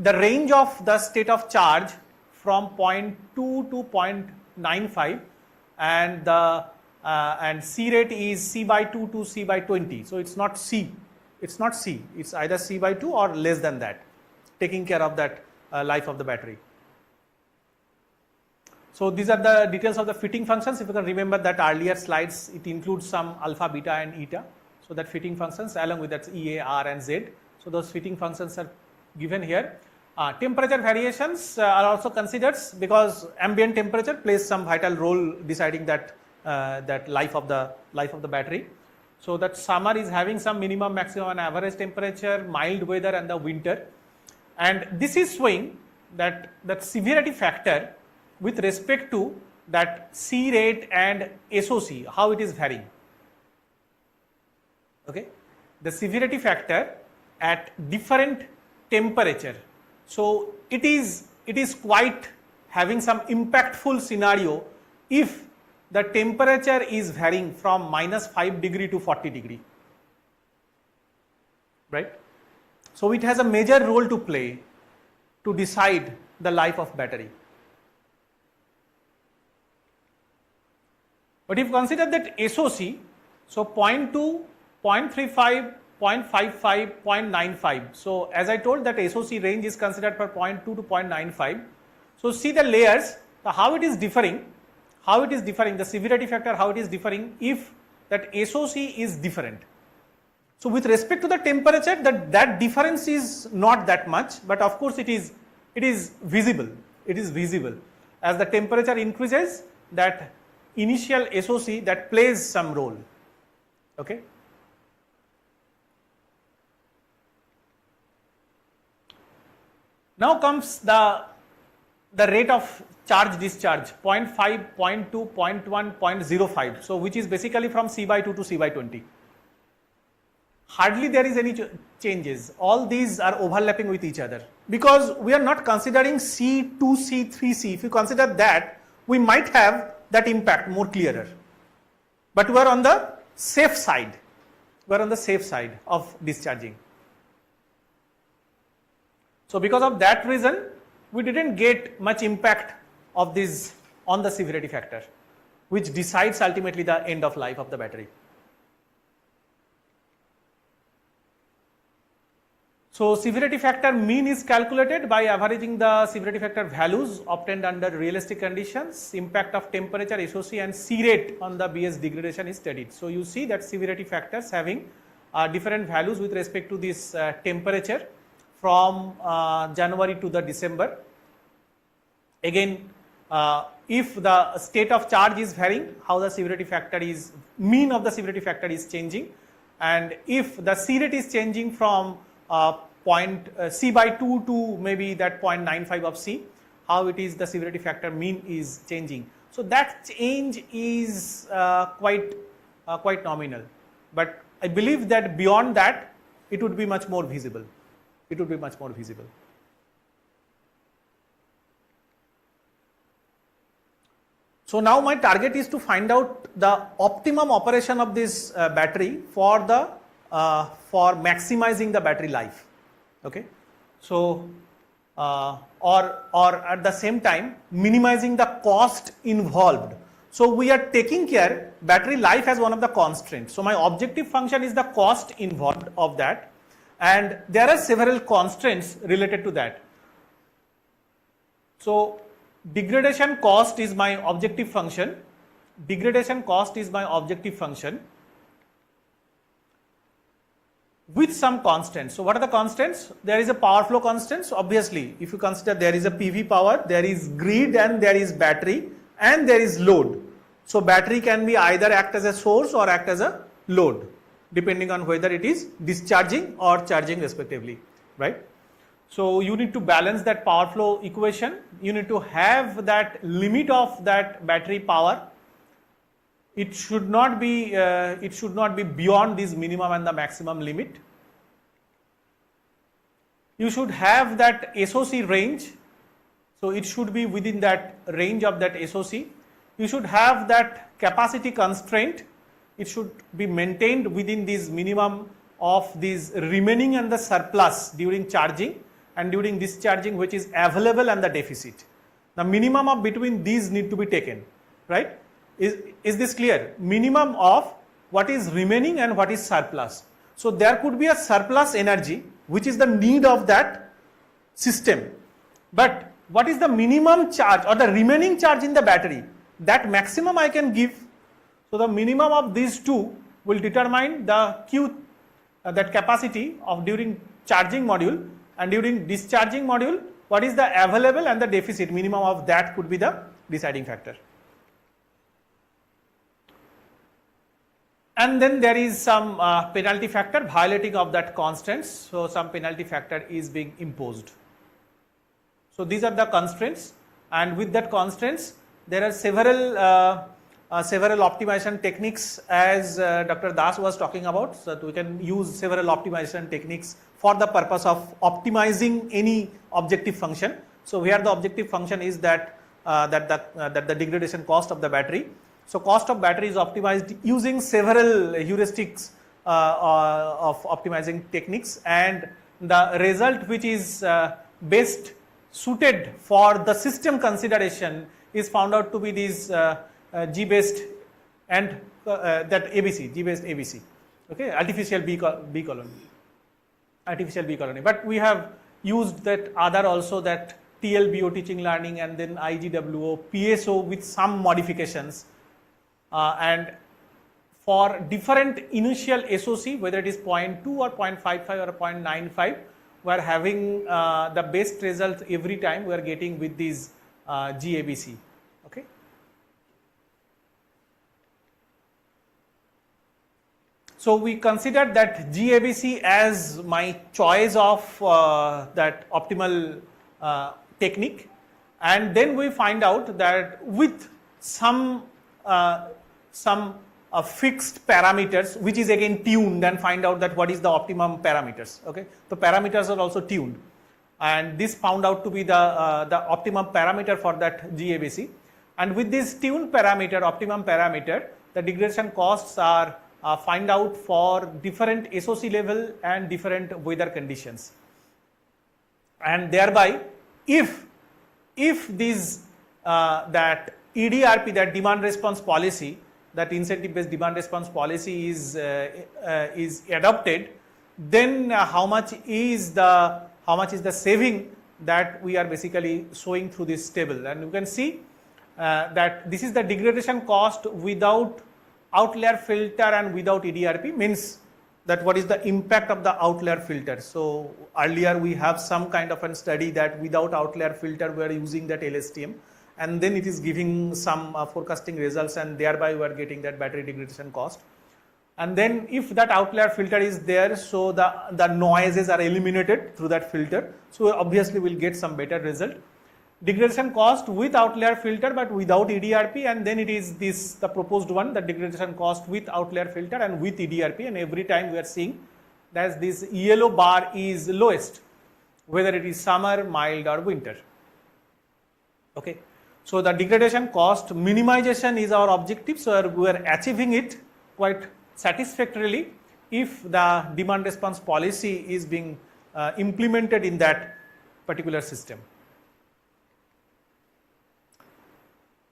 Speaker 1: the range of the state of charge from 0.2 to 0.95, and the and C rate is C by 2 to C by 20. So it's not C, it's either C by 2 or less than that, taking care of that life of the battery. So these are the details of the fitting functions. If you can remember that earlier slides, it includes some alpha, beta and eta. So that fitting functions along with that E, A, R and Z. So those fitting functions are given here. Temperature variations are also considered, because ambient temperature plays some vital role deciding that that life of the battery. So that summer is having some minimum, maximum and average temperature, mild weather and the winter. And this is showing that severity factor with respect to that C rate and SOC, how it is varying. Okay, the severity factor at different temperature. So it is quite having some impactful scenario if the temperature is varying from -5 degree to 40 degree, right? So it has a major role to play to decide the life of battery. But if you consider that SOC, so 0.2, 0.35, 0.55, 0.95. So as I told, that SOC range is considered for 0.2 to 0.95. So see the layers, how it is differing, the severity factor, how it is differing if that SOC is different. So with respect to the temperature, that difference is not that much, but of course it is visible. It is visible. As the temperature increases, that initial SOC that plays some role. Okay. Now comes the rate of charge discharge 0.5, 0.2, 0.1, 0.05. So which is basically from C by 2 to C by 20. Hardly there is any changes. All these are overlapping with each other because we are not considering C2, C3, C. If you consider that, we might have that impact more clearer. But we are on the safe side. We are on the safe side of discharging. So because of that reason, we didn't get much impact of this on the severity factor, which decides ultimately the end of life of the battery. So severity factor mean is calculated by averaging the severity factor values obtained under realistic conditions. Impact of temperature, SOC and C rate on the BS degradation is studied. So you see that severity factors having different values with respect to this temperature from January to the December. Again, if the state of charge is varying, how the severity factor is, mean of the severity factor is changing, and if the C rate is changing from C by 2 to maybe that 0.95 of C, how it is the severity factor mean is changing. So that change is quite nominal, but I believe that beyond that it would be much more visible. It would be much more visible. So now my target is to find out the optimum operation of this battery for the for maximizing the battery life. Okay, so or at the same time minimizing the cost involved. So we are taking care battery life as one of the constraints. So my objective function is the cost involved of that, and there are several constraints related to that. So degradation cost is my objective function. Degradation cost is my objective function with some constants. So what are the constants? There is a power flow constant. So obviously, if you consider there is a PV power, there is grid and there is battery and there is load. So battery can be either act as a source or act as a load, depending on whether it is discharging or charging respectively, right? So you need to balance that power flow equation. You need to have that limit of that battery power. It should not be beyond this minimum and the maximum limit. You should have that SOC range. So it should be within that range of that SOC. You should have that capacity constraint. It should be maintained within this minimum of this remaining and the surplus during charging and during discharging, which is available and the deficit. The minimum of between these need to be taken, right? Is this clear? Minimum of what is remaining and what is surplus. So there could be a surplus energy which is the need of that system. But what is the minimum charge or the remaining charge in the battery? That maximum I can give. So the minimum of these two will determine the Q, that capacity of during charging module, and during discharging module, what is the available and the deficit. Minimum of that could be the deciding factor. And then there is some penalty factor violating of that constraints. So some penalty factor is being imposed. So these are the constraints, and with that constraints there are several optimization techniques, as Dr. Das was talking about. So we can use several optimization techniques for the purpose of optimizing any objective function. So here the objective function is that the degradation cost of the battery. So cost of battery is optimized using several heuristics of optimizing techniques, and the result which is best suited for the system consideration is found out to be this G based and that ABC, G based ABC, okay, artificial B colony, but we have used that other also, that TLBO, teaching learning, and then IGWO, PSO with some modifications. And for different initial SOC, whether it is 0.2 or 0.55 or 0.95, we are having the best results every time we are getting with these GABC. Okay. So we considered that GABC as my choice of that optimal technique, and then we find out that with some fixed parameters, which is again tuned, and find out that what is the optimum parameters. Okay, the parameters are also tuned, and this found out to be the optimum parameter for that GABC. And with this tuned parameter, optimum parameter, the degradation costs are find out for different SOC level and different weather conditions. And thereby, if this that EDRP, that demand response policy, that incentive based demand response policy is adopted, then how much is the saving that we are basically showing through this table. And you can see that this is the degradation cost without outlier filter and without EDRP, means that what is the impact of the outlier filter. So earlier we have some kind of a study that without outlier filter we are using that LSTM, and then it is giving some forecasting results, and thereby we are getting that battery degradation cost. And then if that outlier filter is there, so the noises are eliminated through that filter, so obviously we'll get some better result. Degradation cost with outlier filter but without EDRP, and then it is this the proposed one, the degradation cost with outlier filter and with EDRP, and every time we are seeing that this yellow bar is lowest, whether it is summer, mild or winter. Okay, so the degradation cost minimization is our objective, so we are achieving it quite satisfactorily if the demand response policy is being implemented in that particular system.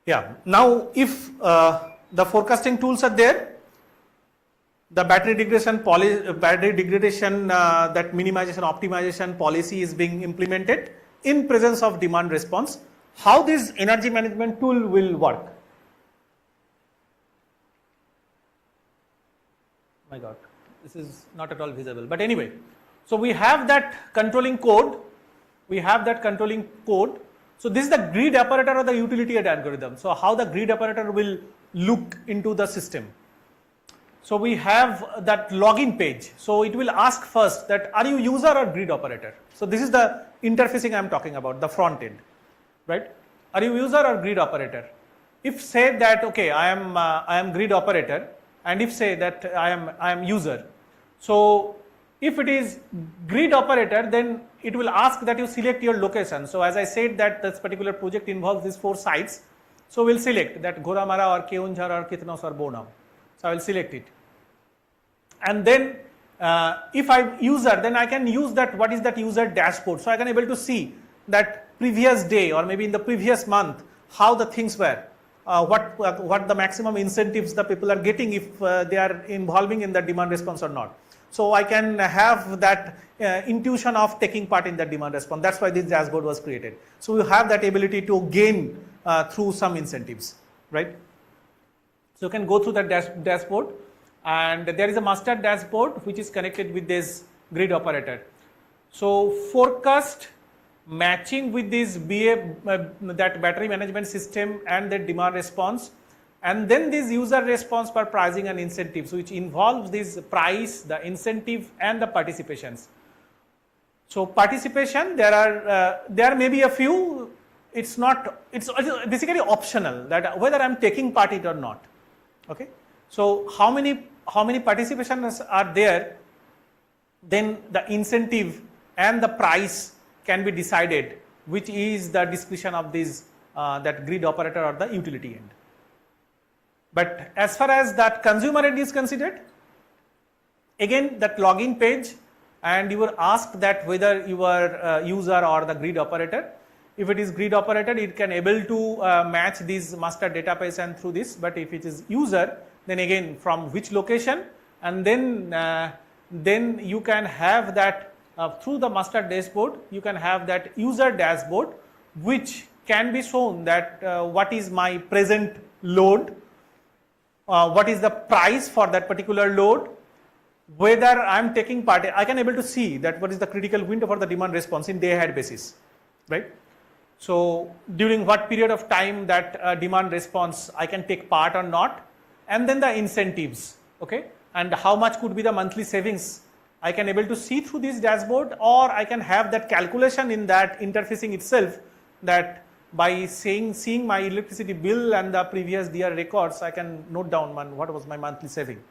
Speaker 1: Yeah, now if the forecasting tools are there, the battery degradation that minimization optimization policy is being implemented in presence of demand response, how this energy management tool will work. My God, this is not at all visible, but anyway, so we have that controlling code, So this is the grid operator or the utility aid algorithm. So how the grid operator will look into the system. So we have that login page. So it will ask first that are you user or grid operator? So this is the interfacing I am talking about, the front end, right? Are you user or grid operator? If say that okay, I am grid operator, and if say that I am user. So if it is grid operator, then it will ask that you select your location. So as I said that this particular project involves these 4 sites. So we'll select that Goramara or Keonjhar or Kitnos or Bonam. So I will select it. And then if I'm user, then I can use that, what is that user dashboard. So I can able to see that previous day or maybe in the previous month, how the things were, what the maximum incentives the people are getting if they are involving in the demand response or not. So I can have that intuition of taking part in the demand response. That's why this dashboard was created. So you have that ability to gain through some incentives, right? So you can go through that dashboard, and there is a master dashboard which is connected with this grid operator. So forecast matching with this that battery management system and the demand response, and then this user response for pricing and incentives, which involves this price, the incentive and the participations. So participation, there may be a few, it's basically optional that whether I'm taking part in it or not. Okay, so how many participations are there, then the incentive and the price can be decided, which is the discretion of this that grid operator or the utility end. But as far as that consumer end is considered, again that login page, and you were asked that whether you are user or the grid operator. If it is grid operator, it can able to match this master database and through this. But if it is user, then again from which location, and then you can have that through the master dashboard. You can have that user dashboard, which can be shown that what is my present load, what is the price for that particular load, whether I am taking part. I can able to see that what is the critical window for the demand response in day ahead basis, right? So during what period of time that demand response I can take part or not, and then the incentives, okay, and how much could be the monthly savings I can able to see through this dashboard, or I can have that calculation in that interfacing itself, that by seeing my electricity bill and the previous year records, I can note down what was my monthly saving.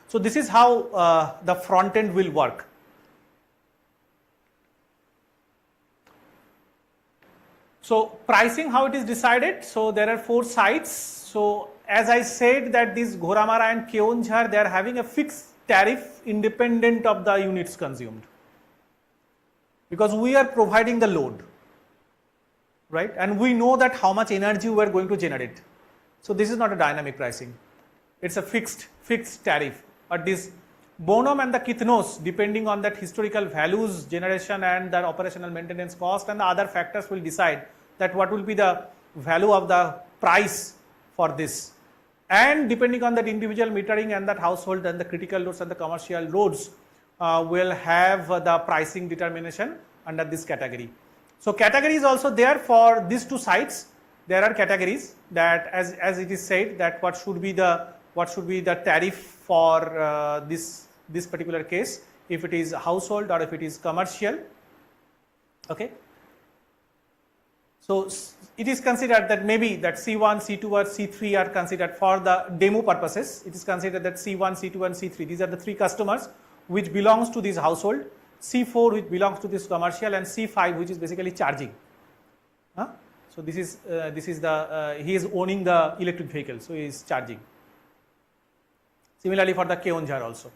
Speaker 1: So this is how the front end will work. So pricing, how it is decided? So there are 4 sites. So as I said that this Ghoramara and Keonjhar, they are having a fixed tariff independent of the units consumed, because we are providing the load, right? And we know that how much energy we are going to generate. So this is not a dynamic pricing. It's a fixed tariff. But this Bonum and the Kithnos, depending on that historical values, generation and the operational maintenance cost and the other factors, will decide that what will be the value of the price for this. And depending on that individual metering and that household and the critical loads and the commercial loads, will have the pricing determination under this category. So category is also there for these 2 sites. There are categories that, as it is said, that what should be the tariff for this particular case, if it is household or if it is commercial. Okay. So it is considered that maybe that C1, C2 or C3 are considered for the demo purposes. It is considered that C1, C2 and C3, these are the 3 customers which belongs to this household, C4 which belongs to this commercial, and C5 which is basically charging. So this is the he is owning the electric vehicle, so he is charging. Similarly for the Keonjhar also.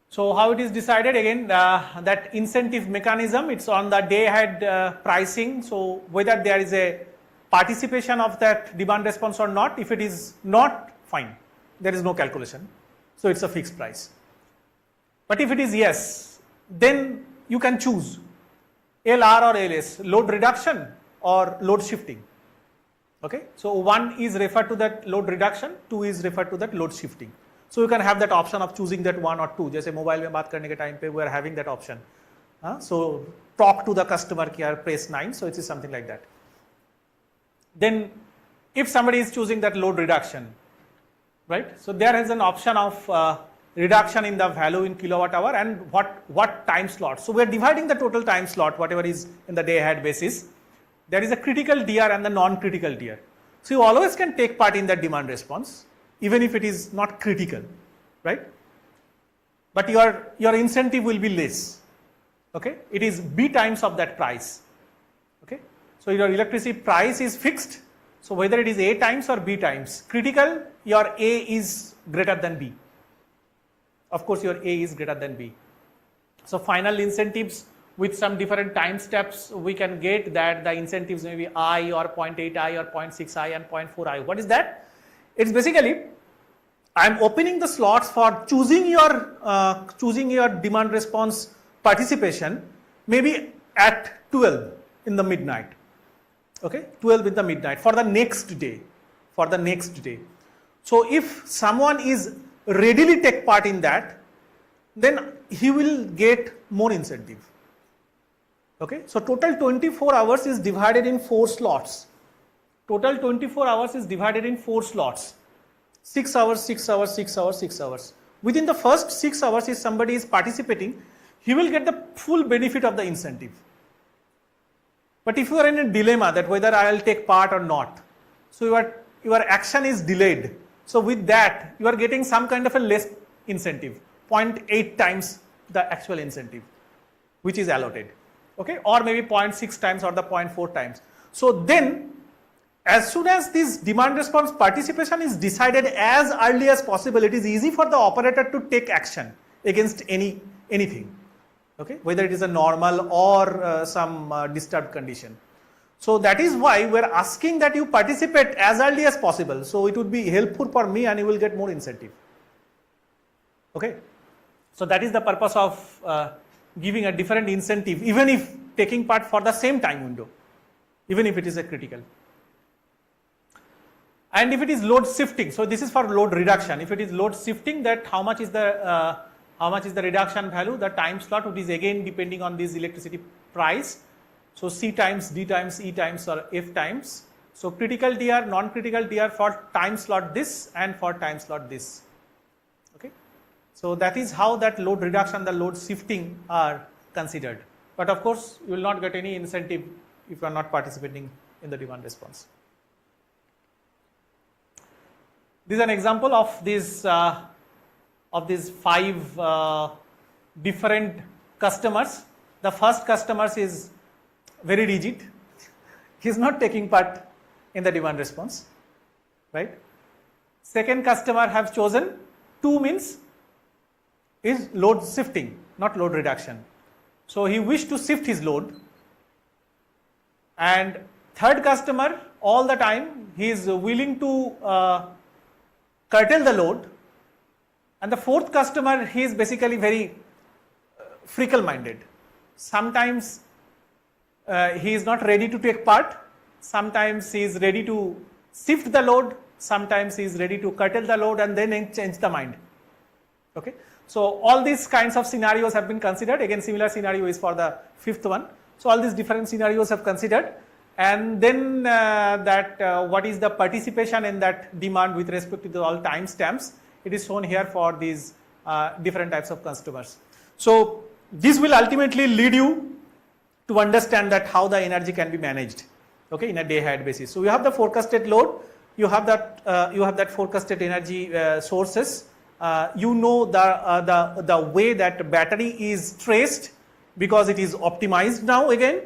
Speaker 1: So how it is decided? Again, that incentive mechanism, it's on the day ahead pricing. So whether there is a participation of that demand response or not, if it is not, fine, there is no calculation. So it's a fixed price. But if it is yes, then you can choose LR or LS, load reduction or load shifting. Okay, so 1 is referred to that load reduction, 2 is referred to that load shifting. So you can have that option of choosing that 1 or 2. जैसे mobile में बात करने के time पे we are having that option. So talk to the customer care, press 9. So it is something like that. Then if somebody is choosing that load reduction, right? So there is an option of reduction in the value in kilowatt hour and what time slot. So we are dividing the total time slot, whatever is in the day ahead basis. There is a critical DR and the non-critical DR. So you always can take part in that demand response, even if it is not critical, right? But your incentive will be less. Okay, it is B times of that price. Okay, so your electricity price is fixed. So whether it is A times or B times, critical, your A is greater than B. Of course, your A is greater than B. So final incentives with some different time steps, we can get that the incentives may be I or 0.8 I or 0.6 I and 0.4 I. What is that? It's basically, I am opening the slots for choosing your demand response participation, maybe at 12 in the midnight. Okay, 12 in the midnight for the next day. So if someone is readily take part in that, then he will get more incentive. Okay, so total 24 hours is divided in 4 slots. Total 24 hours is divided in 4 slots. 6 hours, 6 hours, 6 hours, 6 hours. Within the first 6 hours, if somebody is participating, he will get the full benefit of the incentive. But if you are in a dilemma that whether I will take part or not, so your action is delayed. So with that, you are getting some kind of a less incentive, 0.8 times the actual incentive, which is allotted. Okay, or maybe 0.6 times or the 0.4 times. So then, as soon as this demand response participation is decided as early as possible, it is easy for the operator to take action against anything. Okay, whether it is a normal or some disturbed condition. So that is why we are asking that you participate as early as possible. So it would be helpful for me and you will get more incentive. Okay, so that is the purpose of giving a different incentive, even if taking part for the same time window, even if it is a critical. And if it is load shifting, so this is for load reduction. If it is load shifting, that how much is the reduction value? The time slot, which is again depending on this electricity price. So C times, D times, E times or F times. So critical DR, non-critical DR for time slot this and for time slot this. Okay. So that is how that load reduction, the load shifting are considered. But of course, you will not get any incentive if you are not participating in the demand response. This is an example of these 5 different customers. The first customer is very rigid. He is not taking part in the demand response, right? Second customer have chosen 2 means is load shifting, not load reduction. So he wished to shift his load. And third customer, all the time he is willing to curtail the load. And the fourth customer, he is basically very fickle minded. Sometimes he is not ready to take part, sometimes he is ready to shift the load, sometimes he is ready to curtail the load and then change the mind. Okay. So all these kinds of scenarios have been considered. Again, similar scenario is for the 5th one. So all these different scenarios have considered, and then what is the participation in that demand with respect to the all time stamps, it is shown here for these different types of customers. So this will ultimately lead you to understand that how the energy can be managed, okay, in a day-ahead basis. So you have the forecasted load, you have that forecasted energy sources. You know the way that battery is traced because it is optimized now again,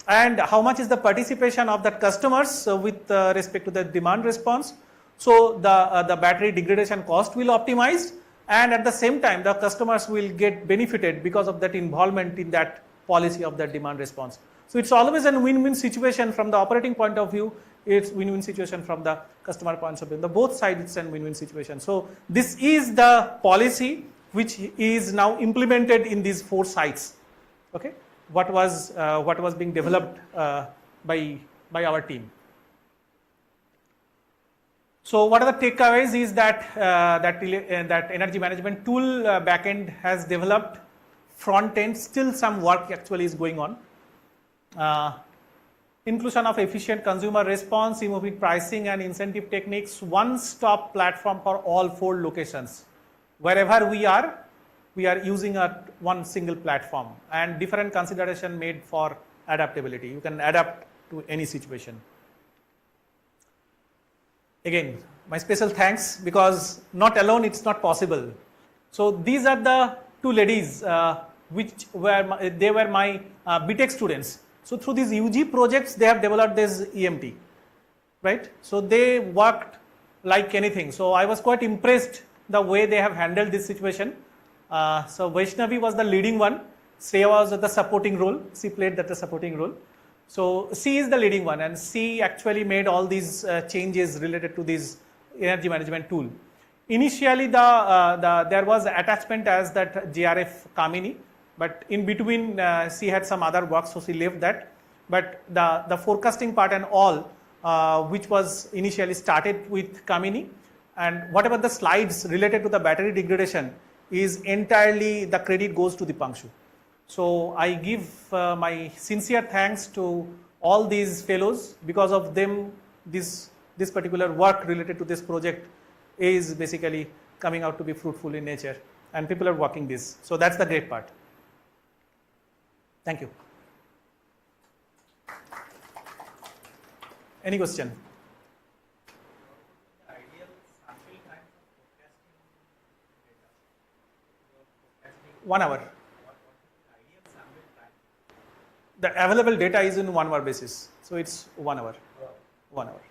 Speaker 1: and how much is the participation of the customers with respect to the demand response. So the battery degradation cost will optimize, and at the same time the customers will get benefited because of that involvement in that policy of that demand response. So it's always a win-win situation from the operating point of view. It's win-win situation from the customer point of view. The both sides it's a win-win situation. So this is the policy which is now implemented in these 4 sites. Okay, what was being developed by our team. So what are the takeaways is that that energy management tool backend has developed. Front end still some work actually is going on. Inclusion of efficient consumer response, improving pricing and incentive techniques, one-stop platform for all 4 locations. Wherever we are using one single platform, and different consideration made for adaptability. You can adapt to any situation. Again, my special thanks, because not alone it's not possible. So these are the 2 ladies which were my BTech students. So through these UG projects, they have developed this EMT, right? So they worked like anything. So I was quite impressed the way they have handled this situation. So Vaishnavi was the leading one. Shreya was the supporting role. She played that supporting role. So she is the leading one, and she actually made all these changes related to this energy management tool. Initially, there was attachment as that JRF Kamini. But in between, she had some other work, so she left that. But the forecasting part and all, which was initially started with Kamini, and whatever the slides related to the battery degradation is entirely the credit goes to the Pangshu. So I give my sincere thanks to all these fellows. Because of them, this particular work related to this project is basically coming out to be fruitful in nature, and people are working this. So that's the great part. Thank you. Any question?
Speaker 2: Ideal sample time for forecasting data.
Speaker 1: 1 hour.
Speaker 2: What is the ideal sample time?
Speaker 1: The available data is in 1 hour basis. So it's 1 hour. 1 hour.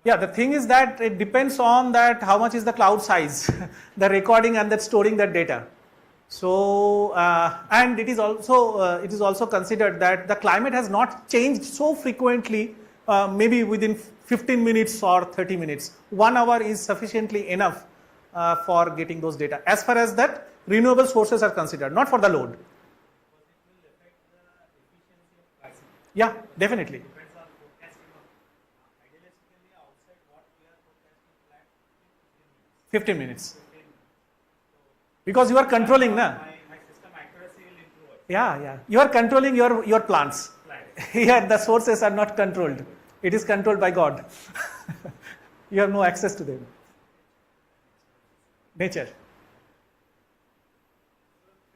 Speaker 1: Yeah, the thing is that it depends on that how much is the cloud size, the recording and that storing that data. So and it is also considered that the climate has not changed so frequently, maybe within 15 minutes or 30 minutes. 1 hour is sufficiently enough for getting those data. As far as that renewable sources are considered, not for the load.
Speaker 2: Because it will affect the efficiency of pricing.
Speaker 1: Yeah, definitely.
Speaker 2: Depends on forecasting of idealistically outside what we are forecasting flat
Speaker 1: 15 minutes.
Speaker 2: 15 minutes.
Speaker 1: Because you are controlling, na?
Speaker 2: My system accuracy will improve.
Speaker 1: Yeah. You are controlling your plants.
Speaker 2: Right.
Speaker 1: Here the sources are not controlled. It is controlled by God. You have no access to them. Nature.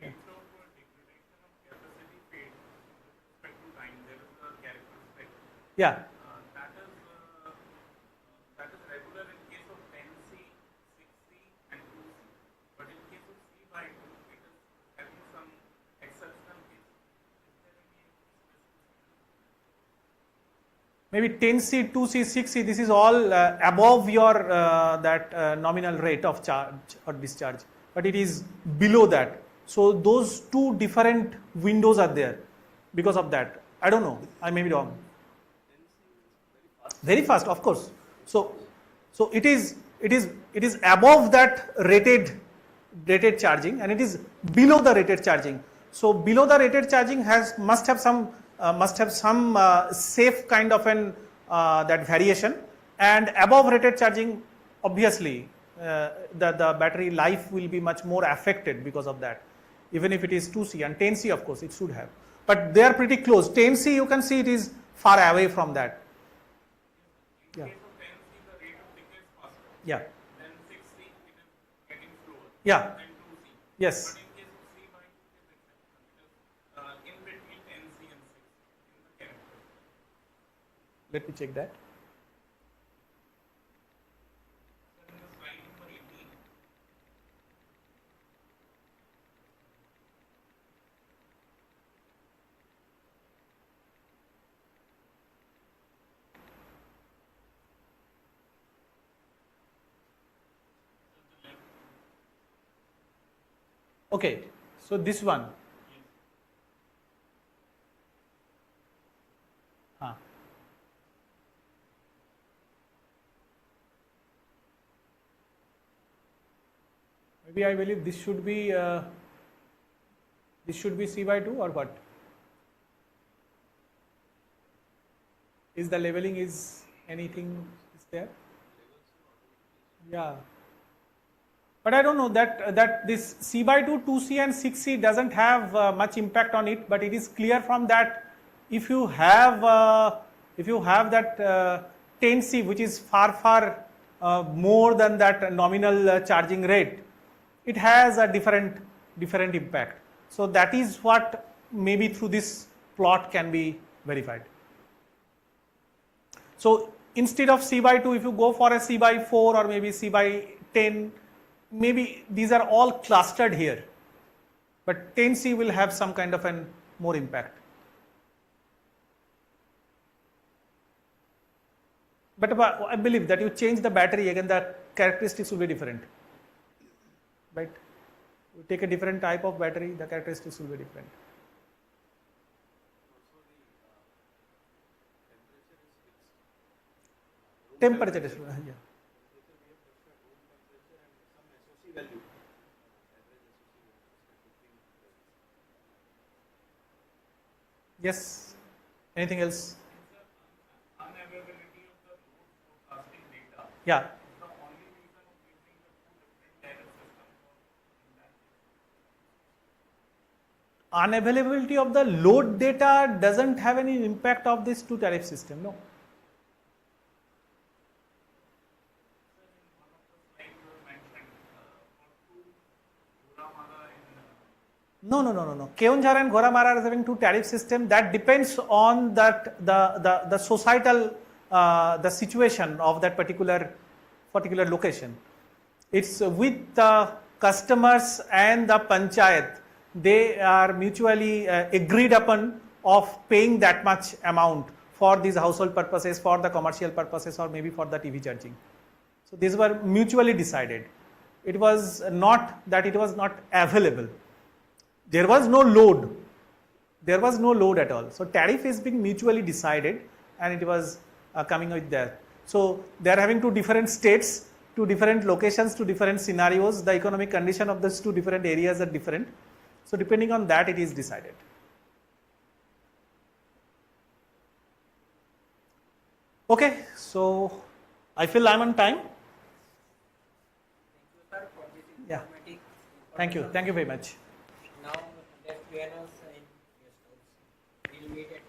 Speaker 2: In terms of degradation of capacity paid with respect to time, there is a characteristic
Speaker 1: Yeah.
Speaker 2: that is regular in case of 10C, 6C, and 2C. But in case of C by 2, it is having some exceptional case. Is there any
Speaker 1: Maybe 10C, 2C, 6C, this is all above your nominal rate of charge or discharge, but it is below that. So those two different windows are there because of that. I don't know, I may be wrong. Very fast, of course. So it is above that rated charging, and it is below the rated charging. So below the rated charging must have some safe kind of an that variation, and above rated charging, obviously the battery life will be much more affected because of that. Even if it is 2C and 10C, of course it should have, but they are pretty close. 10C, you can see it is far away from that.
Speaker 2: in
Speaker 1: Yeah.
Speaker 2: case of 10C, the rate of decay is faster.
Speaker 1: Yeah.
Speaker 2: Then 6C, it is getting slower.
Speaker 1: Yeah.
Speaker 2: Then 2C.
Speaker 1: Yes.
Speaker 2: But in case of C by 2, it is exceptional. It is in between 10C and 6 in the character.
Speaker 1: Let me check that.
Speaker 2: So in the slide number 18,
Speaker 1: Okay, so this one. Huh. Maybe I believe this should be C by 2 or what? Is the leveling is anything is there? Yeah. But I don't know that this C by 2, 2C and 6C doesn't have much impact on it, but it is clear from that if you have that 10C, which is far more than that nominal charging rate, it has a different impact. So that is what maybe through this plot can be verified. So instead of C by 2, if you go for a C by 4 or maybe C by 10, maybe these are all clustered here, but 10C will have some kind of an more impact. But I believe that you change the battery, again the characteristics will be different, right? You take a different type of battery, the characteristics will be different. Temperature is, yeah. Yes. Anything else?
Speaker 2: unavailability of the load forecasting data
Speaker 1: Yeah.
Speaker 2: is the only reason of using the two different tariff systems in that case.
Speaker 1: Unavailability of the load data doesn't have any impact of this two tariff system, no. No. Keonjhar and Ghoramara are having two tariff system. That depends on that the societal the situation of that particular location. It's with the customers and the panchayat. They are mutually agreed upon of paying that much amount for these household purposes, for the commercial purposes, or maybe for the TV charging. So these were mutually decided. It was not that it was not available. There was no load. There was no load at all. So tariff is being mutually decided, and it was coming with that. So they are having two different states, two different locations, two different scenarios. The economic condition of those two different areas are different. So depending on that, it is decided. Okay, so I feel I'm on time.
Speaker 3: Thank you, sir, for this
Speaker 1: Yeah.
Speaker 3: informative.
Speaker 1: Thank you very much.
Speaker 3: Now, let's join us in guest house. We'll meet at